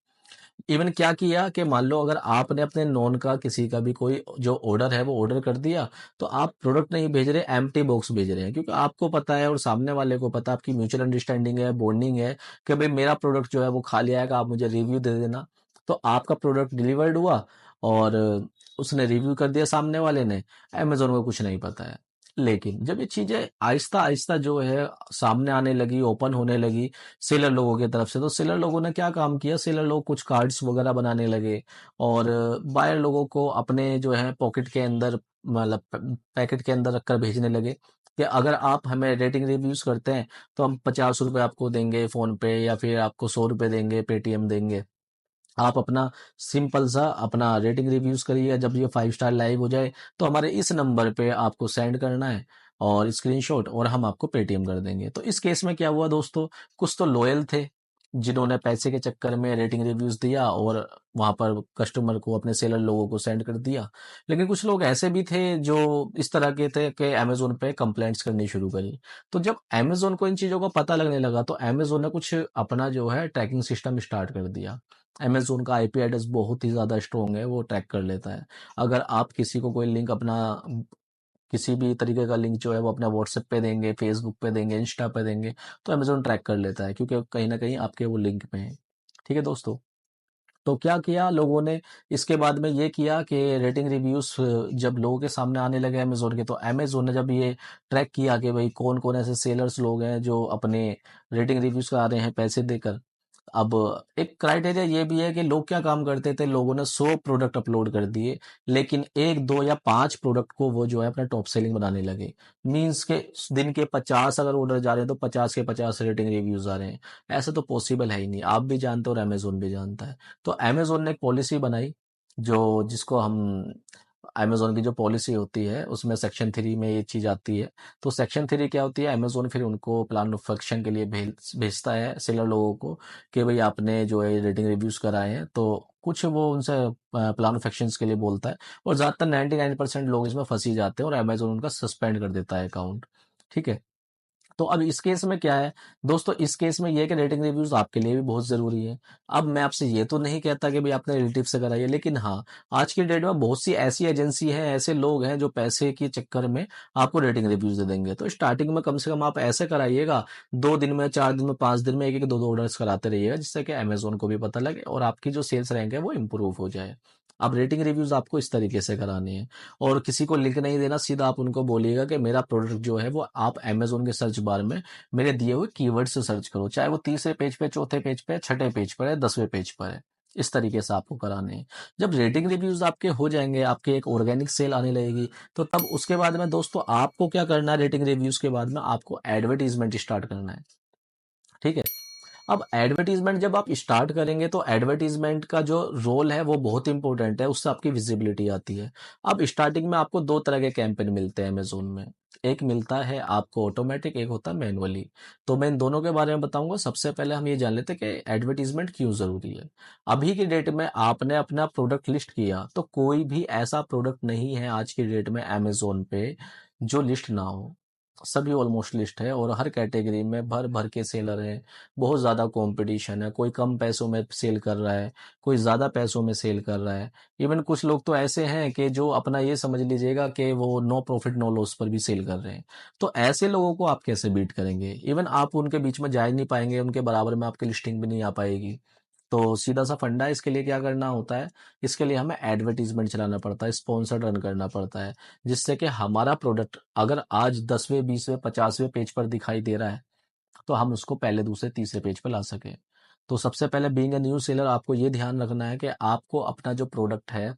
इवन क्या किया कि मान लो अगर आपने अपने नॉन का किसी का भी कोई जो ऑर्डर है वो ऑर्डर कर दिया, तो आप प्रोडक्ट नहीं भेज रहे, एम्प्टी बॉक्स भेज रहे हैं, क्योंकि आपको पता है और सामने वाले को पता है, आपकी म्यूचुअल अंडरस्टैंडिंग है, बॉन्डिंग है कि भाई मेरा प्रोडक्ट जो है वो खाली आएगा, आप मुझे रिव्यू दे देना। तो आपका प्रोडक्ट डिलीवर्ड हुआ, और उसने रिव्यू कर दिया सामने वाले ने, अमेजोन को कुछ नहीं पता है। लेकिन जब ये चीजें आहिस्ता आहिस्ता जो है सामने आने लगी, ओपन होने लगी सेलर लोगों की तरफ से, तो सेलर लोगों ने क्या काम किया, सेलर लोग कुछ कार्ड्स वगैरह बनाने लगे, और बायर लोगों को अपने जो है पॉकेट के अंदर, मतलब पैकेट के अंदर रखकर भेजने लगे कि अगर आप हमें रेटिंग रिव्यूज करते हैं तो हम 50 रुपए आपको देंगे फोन पे, या फिर आपको 100 रुपए देंगे, पेटीएम देंगे। आप अपना सिंपल सा अपना रेटिंग रिव्यूज करिए, जब ये 5 स्टार लाइव हो जाए तो हमारे इस नंबर पे आपको सेंड करना है और स्क्रीनशॉट, और हम आपको पेटीएम कर देंगे। तो इस केस में क्या हुआ दोस्तों, कुछ तो लॉयल थे जिन्होंने पैसे के चक्कर में रेटिंग रिव्यूज दिया और वहां पर कस्टमर को, अपने सेलर लोगों को सेंड कर दिया। लेकिन कुछ लोग ऐसे भी थे जो इस तरह के थे कि अमेजोन पे कंप्लेंट्स करनी शुरू करी। तो जब अमेजोन को इन चीजों का पता लगने लगा, तो अमेजोन ने कुछ अपना जो है ट्रैकिंग सिस्टम स्टार्ट कर दिया। अमेज़न का आईपी एड्रेस बहुत ही ज़्यादा स्ट्रॉन्ग है, वो ट्रैक कर लेता है। अगर आप किसी को कोई लिंक अपना, किसी भी तरीके का लिंक जो है वो अपना व्हाट्सएप पे देंगे, फेसबुक पे देंगे, इंस्टा पे देंगे, तो अमेज़न ट्रैक कर लेता है, क्योंकि कहीं न कहीं आपके वो लिंक में है। ठीक है दोस्तों? तो क्या किया लोगों ने, इसके बाद में ये किया कि रेटिंग रिव्यूज़ जब लोगों के सामने आने लगे अमेज़न के, तो अमेज़न ने जब ये ट्रैक किया कि भई कौन-कौन ऐसे सेलर्स लोग हैं जो अपने रेटिंग रिव्यूज़ करा रहे हैं पैसे देकर। अब एक क्राइटेरिया ये भी है कि लोग क्या काम करते थे, लोगों ने 100 प्रोडक्ट अपलोड कर दिए, लेकिन 1, 2 या 5 प्रोडक्ट को वो जो है अपना टॉप सेलिंग बनाने लगे। मीन्स के दिन के 50 अगर ऑर्डर जा रहे हैं तो 50 के 50 रेटिंग रिव्यूज आ रहे हैं। ऐसा तो पॉसिबल है ही नहीं, आप भी जानते हो और अमेज़न भी जानता है। तो अमेज़न ने एक पॉलिसी बनाई, जो जिसको हम, अमेज़न की जो पॉलिसी होती है उसमें सेक्शन 3 में ये चीज़ आती है। तो सेक्शन 3 क्या होती है, अमेज़न फिर उनको प्लान ऑफ एक्शन के लिए भेजता है सेलर लोगों को कि भई आपने जो है रेटिंग रिव्यूज़ कराए हैं, तो कुछ वो उनसे प्लान ऑफ एक्शंस के लिए बोलता है, और ज़्यादातर 99% लोग इसमें फँस ही जाते हैं और अमेज़न उनका सस्पेंड कर देता है अकाउंट। ठीक है? तो अब इस केस में क्या है दोस्तों, इस केस में ये है कि रेटिंग रिव्यूज आपके लिए भी बहुत जरूरी है। अब मैं आपसे ये तो नहीं कहता कि भाई आपने रिलेटिव से कराइए, लेकिन हाँ, आज की डेट में बहुत सी ऐसी एजेंसी है, ऐसे लोग हैं जो पैसे के चक्कर में आपको रेटिंग रिव्यूज दे देंगे। तो स्टार्टिंग में कम से कम आप ऐसे कराइएगा, 2 दिन में, 4 दिन में, 5 दिन में एक एक दो दो ऑर्डर्स कराते रहिएगा, जिससे कि अमेजोन को भी पता लगे और आपकी जो सेल्स रैंक है वो इंप्रूव हो जाए। अब रेटिंग रिव्यूज आपको इस तरीके से करानी है। और किसी को लिंक नहीं देना, सीधा आप उनको बोलिएगा कि मेरा प्रोडक्ट जो है वो आप अमेजोन के सर्च बार में मेरे दिए हुए कीवर्ड से सर्च करो, चाहे वो तीसरे पेज पे, चौथे पेज पे, छठे पेज पर है, 10वें पेज पर है। इस तरीके से आपको कराने हैं। जब रेटिंग रिव्यूज आपके हो जाएंगे, आपके एक ऑर्गेनिक सेल आने लगेगी, तो तब उसके बाद में दोस्तों आपको क्या करना है, रेटिंग रिव्यूज के बाद में आपको एडवर्टीजमेंट स्टार्ट करना है। ठीक है। अब एडवर्टीजमेंट जब आप स्टार्ट करेंगे तो एडवर्टीजमेंट का जो रोल है वो बहुत इंपॉर्टेंट है, उससे आपकी विजिबिलिटी आती है। अब स्टार्टिंग में आपको दो तरह के कैंपेन मिलते हैं अमेजोन में। एक मिलता है आपको ऑटोमेटिक, एक होता है मैनुअली। तो मैं इन दोनों के बारे में बताऊंगा। सबसे पहले हम ये जान लेते हैं कि एडवर्टीजमेंट क्यों जरूरी है। अभी की डेट में आपने अपना प्रोडक्ट लिस्ट किया, तो कोई भी ऐसा प्रोडक्ट नहीं है आज की डेट में अमेजोन पे जो लिस्ट ना हो। सभी ऑलमोस्ट लिस्ट है, और हर कैटेगरी में भर भर के सेलर हैं। बहुत ज़्यादा कंपटीशन है, कोई कम पैसों में सेल कर रहा है, कोई ज़्यादा पैसों में सेल कर रहा है। इवन कुछ लोग तो ऐसे हैं कि जो अपना ये समझ लीजिएगा कि वो नो प्रॉफिट नो लॉस पर भी सेल कर रहे हैं। तो ऐसे लोगों को आप कैसे बीट करेंगे? इवन आप उनके बीच में जा ही नहीं पाएंगे, उनके बराबर में आपकी लिस्टिंग भी नहीं आ पाएगी। तो सीधा सा फंडा है, इसके लिए क्या करना होता है, इसके लिए हमें एडवर्टीजमेंट चलाना पड़ता है, स्पॉन्सर्ड रन करना पड़ता है, जिससे कि हमारा प्रोडक्ट अगर आज 10वें, 20वें, 50वें पेज पर दिखाई दे रहा है, तो हम उसको पहले, दूसरे, तीसरे पेज पे ला सके। तो सबसे पहले बीइंग अ न्यू सेलर आपको ये ध्यान रखना है कि आपको अपना जो प्रोडक्ट है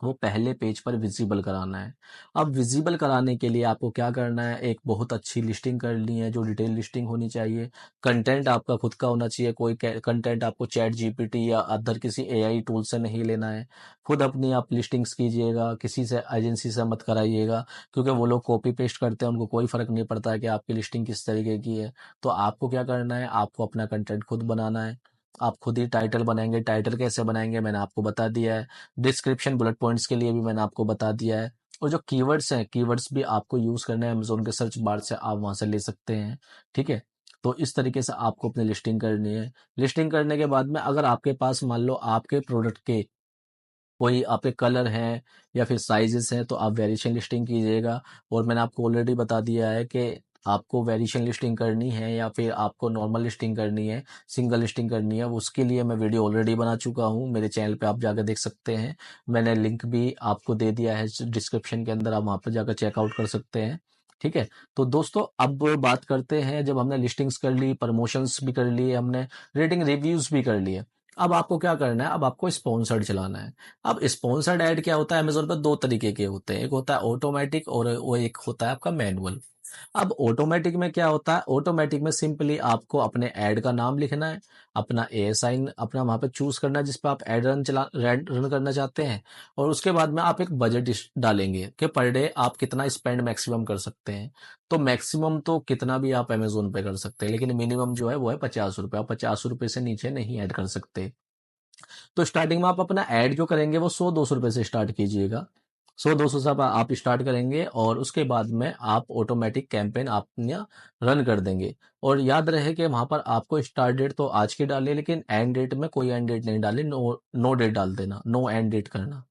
वो पहले पेज पर विजिबल कराना है। अब विजिबल कराने के लिए आपको क्या करना है, एक बहुत अच्छी लिस्टिंग करनी है, जो डिटेल लिस्टिंग होनी चाहिए। कंटेंट आपका खुद का होना चाहिए, कोई कंटेंट आपको चैट जीपीटी या अदर किसी एआई टूल से नहीं लेना है। खुद अपनी आप लिस्टिंग्स कीजिएगा, किसी से, एजेंसी से मत कराइएगा, क्योंकि वो लोग कॉपी पेस्ट करते हैं, उनको कोई फर्क नहीं पड़ता है कि आपकी लिस्टिंग किस तरीके की है। तो आपको क्या करना है, आपको अपना कंटेंट खुद बनाना है। आप खुद ही टाइटल बनाएंगे। टाइटल कैसे बनाएंगे मैंने आपको बता दिया है। डिस्क्रिप्शन, बुलेट पॉइंट्स के लिए भी मैंने आपको बता दिया है। और जो कीवर्ड्स हैं, कीवर्ड्स भी आपको यूज करना है, अमेजोन के सर्च बार से आप वहां से ले सकते हैं। ठीक है। तो इस तरीके से आपको अपनी लिस्टिंग करनी है। लिस्टिंग करने के बाद में अगर आपके पास मान लो आपके प्रोडक्ट के कोई आपके कलर हैं या फिर साइजेस हैं, तो आप वेरिएशन लिस्टिंग कीजिएगा। और मैंने आपको ऑलरेडी बता दिया है कि आपको वेरिएशन लिस्टिंग करनी है या फिर आपको नॉर्मल लिस्टिंग करनी है, सिंगल लिस्टिंग करनी है, उसके लिए मैं वीडियो ऑलरेडी बना चुका हूँ, मेरे चैनल पे आप जाकर देख सकते हैं। मैंने लिंक भी आपको दे दिया है डिस्क्रिप्शन के अंदर, आप वहाँ पर जाकर चेकआउट कर सकते हैं। ठीक है। तो दोस्तों अब बात करते हैं, जब हमने लिस्टिंग्स कर ली, प्रमोशंस भी कर लिए हमने, रेटिंग रिव्यूज भी कर लिए, अब आपको क्या करना है, अब आपको स्पॉन्सर्ड चलाना है। अब स्पॉन्सर्ड ऐड क्या होता है, अमेजोन पर दो तरीके के होते हैं, एक होता है ऑटोमेटिक और वो एक होता है आपका मैनुअल। अब ऑटोमेटिक में क्या होता है, ऑटोमेटिक में सिंपली आपको अपने ऐड का नाम लिखना है, अपना एएसआई अपना वहां पे चूज करना है जिस पे आप ऐड रन करना चाहते हैं। और उसके बाद में आप एक बजट डालेंगे कि पर डे आप कितना स्पेंड मैक्सिमम कर सकते हैं। तो मैक्सिमम तो कितना भी आप अमेजोन पे कर सकते हैं, लेकिन मिनिमम जो है वो है 50 रुपये। आप 50 रुपये से नीचे नहीं ऐड कर सकते। तो स्टार्टिंग में आप अपना ऐड जो करेंगे वो 100-200 रुपए से स्टार्ट कीजिएगा। 100-200 से आप स्टार्ट करेंगे, और उसके बाद में आप ऑटोमेटिक कैंपेन आप रन कर देंगे। और याद रहे कि वहां पर आपको स्टार्ट डेट तो आज की डाले, लेकिन एंड डेट में कोई एंड डेट नहीं डाले, नो नो डेट डाल देना, नो एंड डेट करना।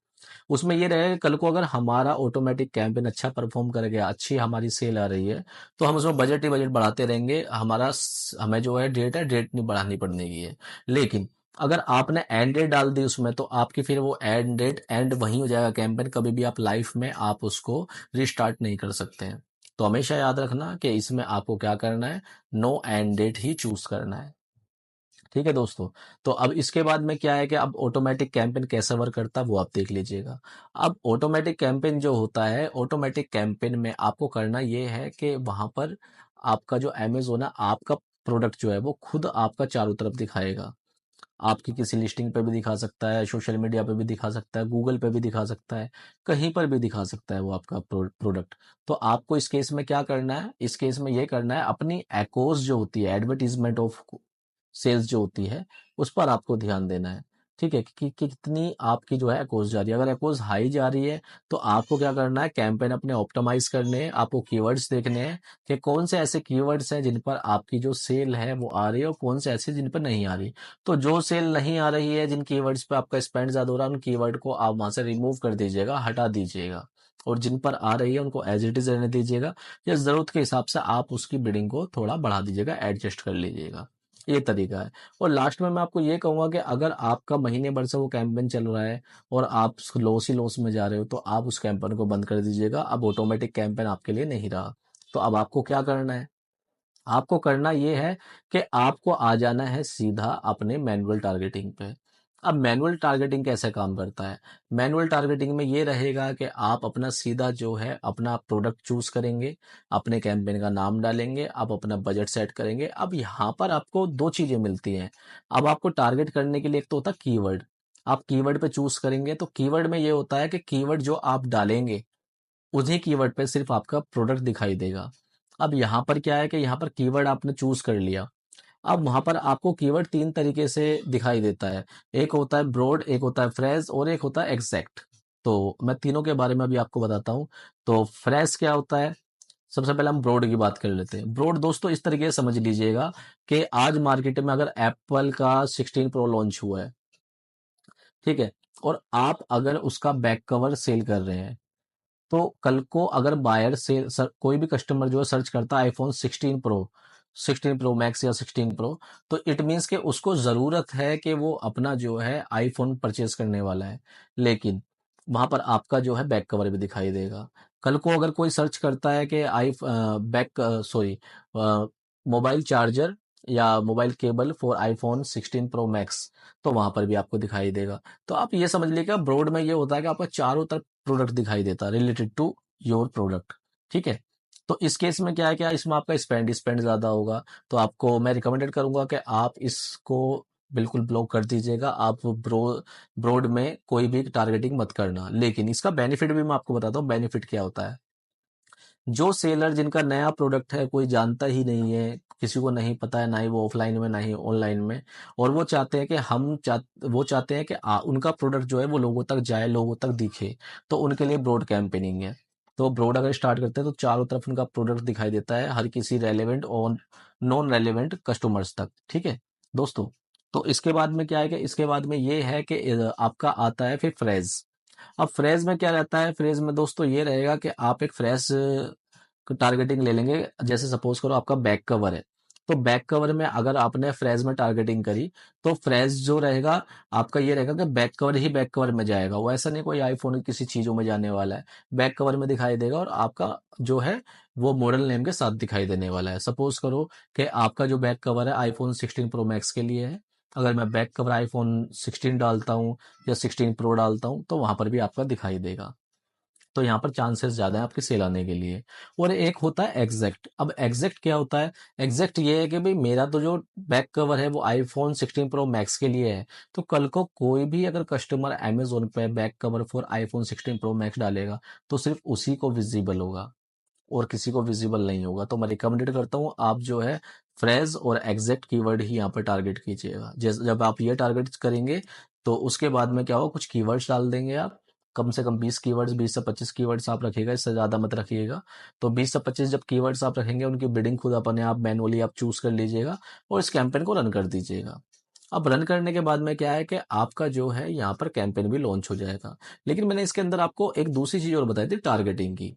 उसमें ये रहेगा कि कल को अगर हमारा ऑटोमेटिक कैंपेन अच्छा परफॉर्म कर गया, अच्छी हमारी सेल आ रही है, तो हम उसमें बजट ही बजट बढ़ाते रहेंगे। हमें जो है डेट नहीं बढ़ानी पड़ने की है। लेकिन अगर आपने एंड डेट डाल दी उसमें, तो आपकी फिर वो एंड डेट एंड वहीं हो जाएगा कैंपेन, कभी भी आप लाइफ में आप उसको रिस्टार्ट नहीं कर सकते हैं। तो हमेशा याद रखना कि इसमें आपको क्या करना है, नो एंड डेट ही चूज करना है। ठीक है दोस्तों। तो अब इसके बाद में क्या है कि अब ऑटोमेटिक कैंपेन कैसे वर्क करता है वो आप देख लीजिएगा। अब ऑटोमेटिक कैंपेन जो होता है, ऑटोमेटिक कैंपेन में आपको करना ये है कि वहां पर आपका जो अमेज़न है, आपका प्रोडक्ट जो है वो खुद आपका चारों तरफ दिखाएगा। आपकी किसी लिस्टिंग पे भी दिखा सकता है, सोशल मीडिया पे भी दिखा सकता है, गूगल पे भी दिखा सकता है, कहीं पर भी दिखा सकता है वो आपका प्रोडक्ट। तो आपको इस केस में क्या करना है, इस केस में ये करना है, अपनी एकोस जो होती है, एडवर्टीजमेंट ऑफ सेल्स जो होती है, उस पर आपको ध्यान देना है। ठीक है, कि कितनी आपकी जो है एक्कोस जा रही है। अगर एक्कोस हाई जा रही है तो आपको क्या करना है, कैंपेन अपने ऑप्टिमाइज करने हैं, आपको कीवर्ड्स देखने हैं कि कौन से ऐसे कीवर्ड्स हैं जिन पर आपकी जो सेल है वो आ रही है और कौन से ऐसे जिन पर नहीं आ रही। तो जो सेल नहीं आ रही है, जिन कीवर्ड्स पे आपका स्पेंड ज्यादा हो रहा है, उन कीवर्ड को आप वहां से रिमूव कर दीजिएगा, हटा दीजिएगा, और जिन पर आ रही है उनको एज इट इज रहने दीजिएगा, या जरूरत के हिसाब से आप उसकी बिडिंग को थोड़ा बढ़ा दीजिएगा, एडजस्ट कर लीजिएगा। ये तरीका है। और लास्ट में मैं आपको ये कहूंगा कि अगर आपका महीने भर से वो कैंपेन चल रहा है और आप लॉस ही लॉस में जा रहे हो, तो आप उस कैंपेन को बंद कर दीजिएगा। अब ऑटोमेटिक कैंपेन आपके लिए नहीं रहा। तो अब आपको क्या करना है, आपको करना ये है कि आपको आ जाना है सीधा अपने मैनुअल टारगेटिंग पे। अब मैनुअल टारगेटिंग कैसे काम करता है, मैनुअल टारगेटिंग में ये रहेगा कि आप अपना सीधा जो है अपना प्रोडक्ट चूज करेंगे, अपने कैंपेन का नाम डालेंगे, आप अपना बजट सेट करेंगे। अब यहाँ पर आपको दो चीजें मिलती हैं। अब आपको टारगेट करने के लिए एक तो होता है कीवर्ड, आप कीवर्ड पे चूज करेंगे। तो कीवर्ड में ये होता है कि कीवर्ड जो आप डालेंगे उन्हीं कीवर्ड पे सिर्फ आपका प्रोडक्ट दिखाई देगा। अब यहाँ पर क्या है कि यहाँ पर कीवर्ड आपने चूज कर लिया, अब वहां पर आपको कीवर्ड तीन तरीके से दिखाई देता है। एक होता है ब्रॉड, एक होता है फ्रेज, और एक होता है एग्जैक्ट। तो मैं तीनों के बारे में अभी आपको बताता हूँ। तो फ्रेज क्या होता है, सबसे पहले हम ब्रॉड की बात कर लेते हैं। ब्रॉड दोस्तों इस तरीके से समझ लीजिएगा कि आज मार्केट में अगर एप्पल का 16 प्रो लॉन्च हुआ है, ठीक है, और आप अगर उसका बैक कवर सेल कर रहे हैं, तो कल को अगर बायर से कोई भी कस्टमर जो है सर्च करता है आईफोन 16 प्रो, 16 प्रो मैक्स या 16 प्रो, तो इट मीन्स कि उसको जरूरत है कि वो अपना जो है आईफोन परचेज करने वाला है। लेकिन वहां पर आपका जो है बैक कवर भी दिखाई देगा। कल को अगर कोई सर्च करता है कि आई बैक सॉरी मोबाइल चार्जर या mobile cable for iPhone 16 pro max, तो वहां पर भी आपको दिखाई देगा। तो आप ये समझ लीजिएगा ब्रॉड में ये होता है कि आपको चारों तरफ प्रोडक्ट दिखाई देता है रिलेटेड टू योर प्रोडक्ट। ठीक है, तो इस केस में क्या है, क्या इसमें आपका स्पेंड स्पेंड ज्यादा होगा। तो आपको मैं रिकमेंडेड करूंगा कि आप इसको बिल्कुल ब्लॉक कर दीजिएगा। आप ब्रॉड में कोई भी टारगेटिंग मत करना। लेकिन इसका बेनिफिट भी मैं आपको बताता हूँ, बेनिफिट क्या होता है। जो सेलर जिनका नया प्रोडक्ट है, कोई जानता ही नहीं है, किसी को नहीं पता है, ना ही वो ऑफलाइन में ना ही ऑनलाइन में, और वो चाहते हैं कि वो चाहते हैं कि उनका प्रोडक्ट जो है वो लोगों तक जाए, लोगों तक दिखे, तो उनके लिए ब्रॉड कैंपेनिंग है। तो ब्रॉड अगर स्टार्ट करते हैं तो चारों तरफ उनका प्रोडक्ट दिखाई देता है हर किसी रेलेवेंट और नॉन रेलेवेंट कस्टमर्स तक। ठीक है दोस्तों, तो इसके बाद में क्या है कि इसके बाद में ये है कि आपका आता है फिर फ्रेज। अब फ्रेज में क्या रहता है, फ्रेज में दोस्तों ये रहेगा कि आप एक फ्रेश टारगेटिंग ले लेंगे। जैसे सपोज करो आपका बैक कवर है, तो बैक कवर में अगर आपने फ्रेज में टारगेटिंग करी, तो फ्रेज जो रहेगा आपका ये रहेगा कि बैक कवर ही बैक कवर में जाएगा। वो ऐसा नहीं कोई आईफोन की किसी चीजों में जाने वाला है, बैक कवर में दिखाई देगा और आपका जो है वो मॉडल नेम के साथ दिखाई देने वाला है। सपोज करो कि आपका जो बैक कवर है आईफोन 16 प्रो मैक्स के लिए है, अगर मैं बैक कवर आईफोन 16 डालता हूँ या 16 प्रो डालता हूँ, तो वहां पर भी आपका दिखाई देगा। तो यहाँ पर चांसेस ज्यादा है आपके सेल आने के लिए। और एक होता है एग्जैक्ट। अब एग्जैक्ट क्या होता है, एग्जैक्ट ये है कि भाई मेरा तो जो बैक कवर है वो आईफोन 16 प्रो मैक्स के लिए है, तो कल को कोई भी अगर कस्टमर अमेजोन पे back cover for iPhone 16 pro max डालेगा, तो सिर्फ उसी को विजिबल होगा और किसी को विजिबल नहीं होगा। तो मैं रिकमेंडेड करता हूँ आप जो है फ्रेज और एग्जैक्ट कीवर्ड ही यहाँ पर टारगेट कीजिएगा। जैसे जब आप ये टारगेट करेंगे, तो उसके बाद में क्या होगा, कुछ कीवर्ड्स डाल देंगे आप। कम से कम 20 कीवर्ड्स, 20 से 25 कीवर्ड्स आप रखिएगा, इससे ज्यादा मत रखिएगा। तो 20 से 25 जब कीवर्ड्स आप रखेंगे, उनकी बिडिंग खुद अपने आप मैनुअली आप चूज कर लीजिएगा और इस कैंपेन को रन कर दीजिएगा। अब रन करने के बाद में क्या है कि आपका जो है यहाँ पर कैंपेन भी लॉन्च हो जाएगा। लेकिन मैंने इसके अंदर आपको एक दूसरी चीज और बताई थी, टारगेटिंग की,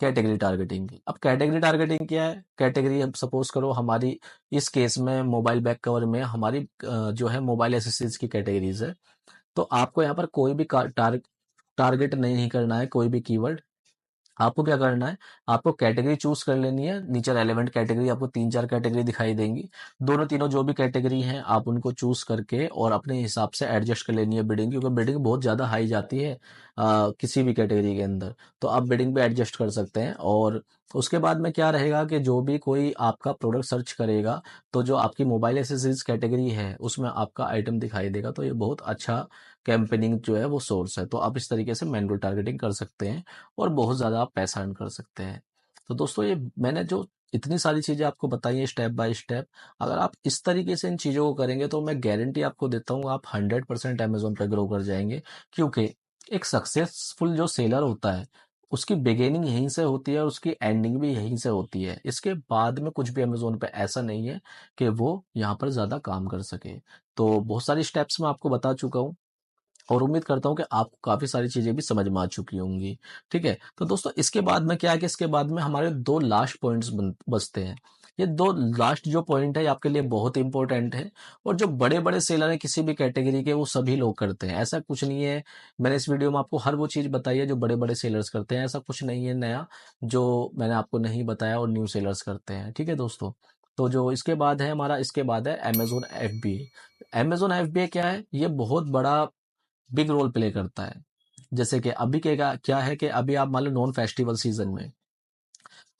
कैटेगरी टारगेटिंग की। अब कैटेगरी टारगेटिंग क्या है, कैटेगरी अब सपोज करो हमारी इस केस में मोबाइल बैक कवर में हमारी जो है मोबाइल एसेसरीज की कैटेगरीज है। तो आपको यहाँ पर कोई भी टारगेट नहीं करना है, कोई भी कीवर्ड। आपको क्या करना है, आपको कैटेगरी चूज कर लेनी है। नीचे रेलेवेंट कैटेगरी आपको तीन चार कैटेगरी दिखाई देंगी, दोनों तीनों जो भी कैटेगरी हैं आप उनको चूज करके और अपने हिसाब से एडजस्ट कर लेनी है बिडिंग, क्योंकि बिडिंग बहुत ज्यादा हाई जाती है किसी भी कैटेगरी के अंदर। तो आप बिडिंग पे एडजस्ट कर सकते हैं। और उसके बाद में क्या रहेगा कि जो भी कोई आपका प्रोडक्ट सर्च करेगा, तो जो आपकी मोबाइल एसेसरीज कैटेगरी है उसमें आपका आइटम दिखाई देगा। तो ये बहुत अच्छा कैंपेनिंग जो है वो सोर्स है। तो आप इस तरीके से मैनुअल टारगेटिंग कर सकते हैं और बहुत ज़्यादा आप पैसा अर्न कर सकते हैं। तो दोस्तों ये मैंने जो इतनी सारी चीज़ें आपको बताई हैं स्टेप बाय स्टेप। अगर आप इस तरीके से इन चीज़ों को करेंगे तो मैं गारंटी आपको देता हूँ आप 100% अमेज़न पे ग्रो कर जाएँगे। क्योंकि एक सक्सेसफुल जो सेलर होता है, उसकी बिगिनिंग यहीं से होती है और उसकी एंडिंग भी यहीं से होती है। इसके बाद में कुछ भी अमेज़न पे ऐसा नहीं है कि वो यहाँ पर ज़्यादा काम कर सके। तो बहुत सारी स्टेप्स मैं आपको बता चुका हूँ। और उम्मीद करता हूँ कि आपको काफ़ी सारी चीज़ें भी समझ में आ चुकी होंगी। ठीक है? तो दोस्तों इसके बाद में क्या है कि इसके बाद में हमारे 2 लास्ट पॉइंट्स बचते हैं। ये 2 लास्ट जो पॉइंट है ये आपके लिए बहुत इंपॉर्टेंट है और जो बड़े-बड़े सेलर हैं किसी भी कैटेगरी के वो सभी लोग करते हैं। ऐसा कुछ नहीं है, मैंने इस वीडियो में आपको हर वो चीज़ बताई है जो बड़े-बड़े सेलर्स करते हैं। ऐसा कुछ नहीं है नया जो मैंने आपको नहीं बताया और न्यू सेलर्स करते हैं। ठीक है दोस्तों? तो जो इसके बाद है हमारा इसके बाद है अमेज़न एफबीए। अमेज़न एफबीए क्या है? ये बहुत बड़ा बिग रोल प्ले करता है। जैसे कि अभी के क्या है कि अभी आप मान लो नॉन फेस्टिवल सीजन में,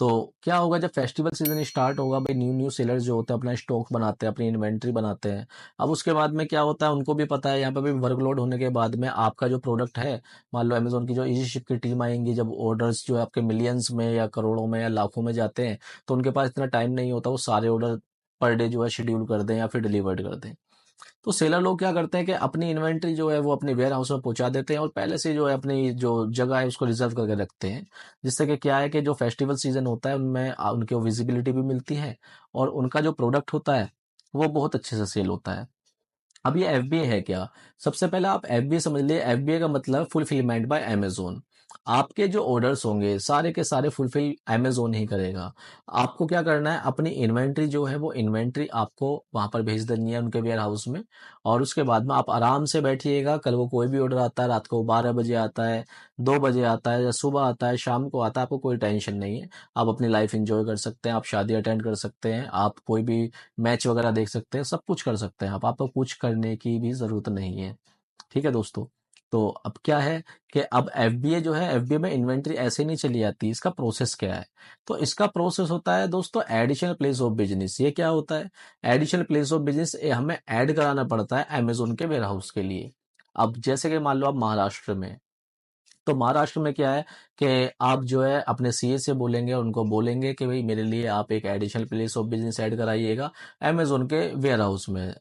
तो क्या होगा जब फेस्टिवल सीजन स्टार्ट होगा भाई न्यू न्यू सेलर्स जो होते हैं अपना स्टॉक बनाते हैं, अपनी इन्वेंट्री बनाते हैं। अब उसके बाद में क्या होता है उनको भी पता है यहाँ पे भी वर्कलोड होने के बाद में आपका जो प्रोडक्ट है, मान लो अमेजोन की जो इजी शिप की टीम आएंगी, जब ऑर्डर्स जो है आपके मिलियंस में या करोड़ों में या लाखों में जाते हैं, तो उनके पास इतना टाइम नहीं होता वो सारे ऑर्डर पर डे जो है शेड्यूल कर दें या फिर डिलीवर्ड कर दें। तो सेलर लोग क्या करते हैं कि अपनी इन्वेंट्री जो है वो अपने वेयर हाउस में पहुंचा देते हैं और पहले से जो है अपनी जो जगह है उसको रिजर्व करके रखते हैं। जिससे कि क्या है कि जो फेस्टिवल सीजन होता है उनमें उनकी विजिबिलिटी भी मिलती है और उनका जो प्रोडक्ट होता है वो बहुत अच्छे से सेल होता है। अब ये एफबीए है क्या? सबसे पहले आप एफबीए समझ लिए। एफबीए का मतलब फुलफिलमेंट बाय अमेजोन। आपके जो ऑर्डर्स होंगे सारे के सारे फुलफिल अमेजोन ही करेगा। आपको क्या करना है, अपनी इन्वेंट्री जो है वो इन्वेंट्री आपको वहां पर भेज देनी है उनके वेयर हाउस में। और उसके बाद में आप आराम से बैठिएगा। कल को कोई भी ऑर्डर आता है, रात को 12 बजे आता है, 2 बजे आता है या सुबह आता है, शाम को आता है, आपको कोई टेंशन नहीं है। आप अपनी लाइफ एंजॉय कर सकते हैं, आप शादी अटेंड कर सकते हैं, आप कोई भी मैच वगैरह देख सकते हैं, सब कुछ कर सकते हैं आप। आपको कुछ करने की भी ज़रूरत नहीं है। ठीक है दोस्तों? तो अब क्या है कि अब एफबीए जो है, एफबीए में इन्वेंट्री ऐसे नहीं चली आती, इसका प्रोसेस क्या है? तो इसका प्रोसेस होता है दोस्तों एडिशनल प्लेस ऑफ बिज़नेस। ये क्या होता है? एडिशनल प्लेस ऑफ बिज़नेस हमें ऐड कराना पड़ता है अमेज़न के वेयरहाउस के लिए। अब जैसे कि मान लो आप महाराष्ट्र में, तो महाराष्ट्र में क्या है कि आप जो है अपने सीए से बोलेंगे, उनको बोलेंगे कि भाई मेरे लिए आप एक additional place of business add कराइएगा अमेजोन के वेयर हाउस में।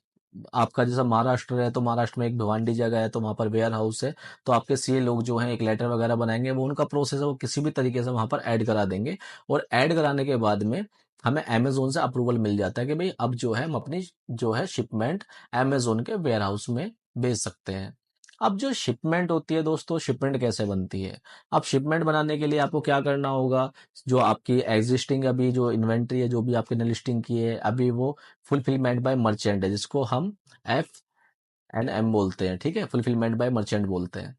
आपका जैसा महाराष्ट्र है तो महाराष्ट्र में एक भिवांडी जगह है तो वहां पर वेयर हाउस है, तो आपके सीए लोग जो हैं एक लेटर वगैरह बनाएंगे, वो उनका प्रोसेस है, वो किसी भी तरीके से वहां पर ऐड करा देंगे। और ऐड कराने के बाद में हमें अमेजोन से अप्रूवल मिल जाता है कि भाई अब जो है हम अपनी जो है शिपमेंट अमेजोन के वेयर हाउस में भेज सकते हैं। अब जो शिपमेंट होती है दोस्तों, शिपमेंट कैसे बनती है? अब शिपमेंट बनाने के लिए आपको क्या करना होगा, जो आपकी एग्जिस्टिंग अभी जो इन्वेंट्री है, जो भी आपने लिस्टिंग की है अभी, वो फुलफिलमेंट बाय मर्चेंट है, जिसको हम FNM बोलते हैं। ठीक है, फुलफिलमेंट बाय मर्चेंट बोलते हैं।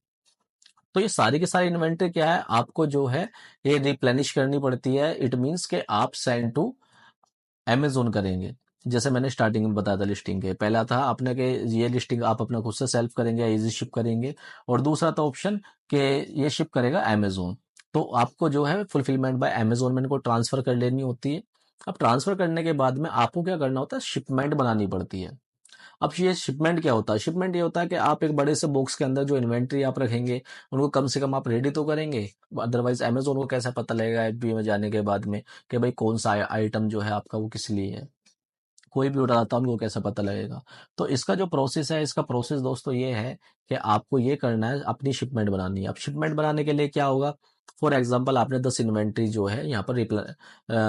तो ये सारी की सारी इन्वेंट्री क्या है, आपको जो है ये रिप्लेनिश करनी पड़ती है। इट मीन्स के आप सेंड टू अमेज़न करेंगे। जैसे मैंने स्टार्टिंग में बताया था लिस्टिंग के, पहला था अपने के ये लिस्टिंग आप अपना खुद से सेल्फ करेंगे या इजी शिप करेंगे, और दूसरा था ऑप्शन कि ये शिप करेगा अमेज़न। तो आपको जो है फुलफिलमेंट बाय अमेज़न में इनको ट्रांसफर कर लेनी होती है। अब ट्रांसफर करने के बाद में आपको क्या करना होता है, शिपमेंट बनानी पड़ती है। अब ये शिपमेंट क्या होता है? शिपमेंट ये होता है कि आप एक बड़े से बॉक्स के अंदर जो इन्वेंट्री आप रखेंगे उनको कम से कम आप रेडी तो करेंगे। अदरवाइज अमेज़न को कैसा पता लगेगा एफबीए में जाने के बाद में कि भाई कौन सा आइटम जो है आपका वो किस लिए है? कोई भी ऑर्डर आता है उनको कैसे पता लगेगा? तो इसका जो प्रोसेस है, इसका प्रोसेस दोस्तों ये है कि आपको ये करना है, अपनी शिपमेंट बनानी है। अब शिपमेंट बनाने के लिए क्या होगा, फॉर एग्जांपल आपने 10 इन्वेंट्री जो है यहाँ पर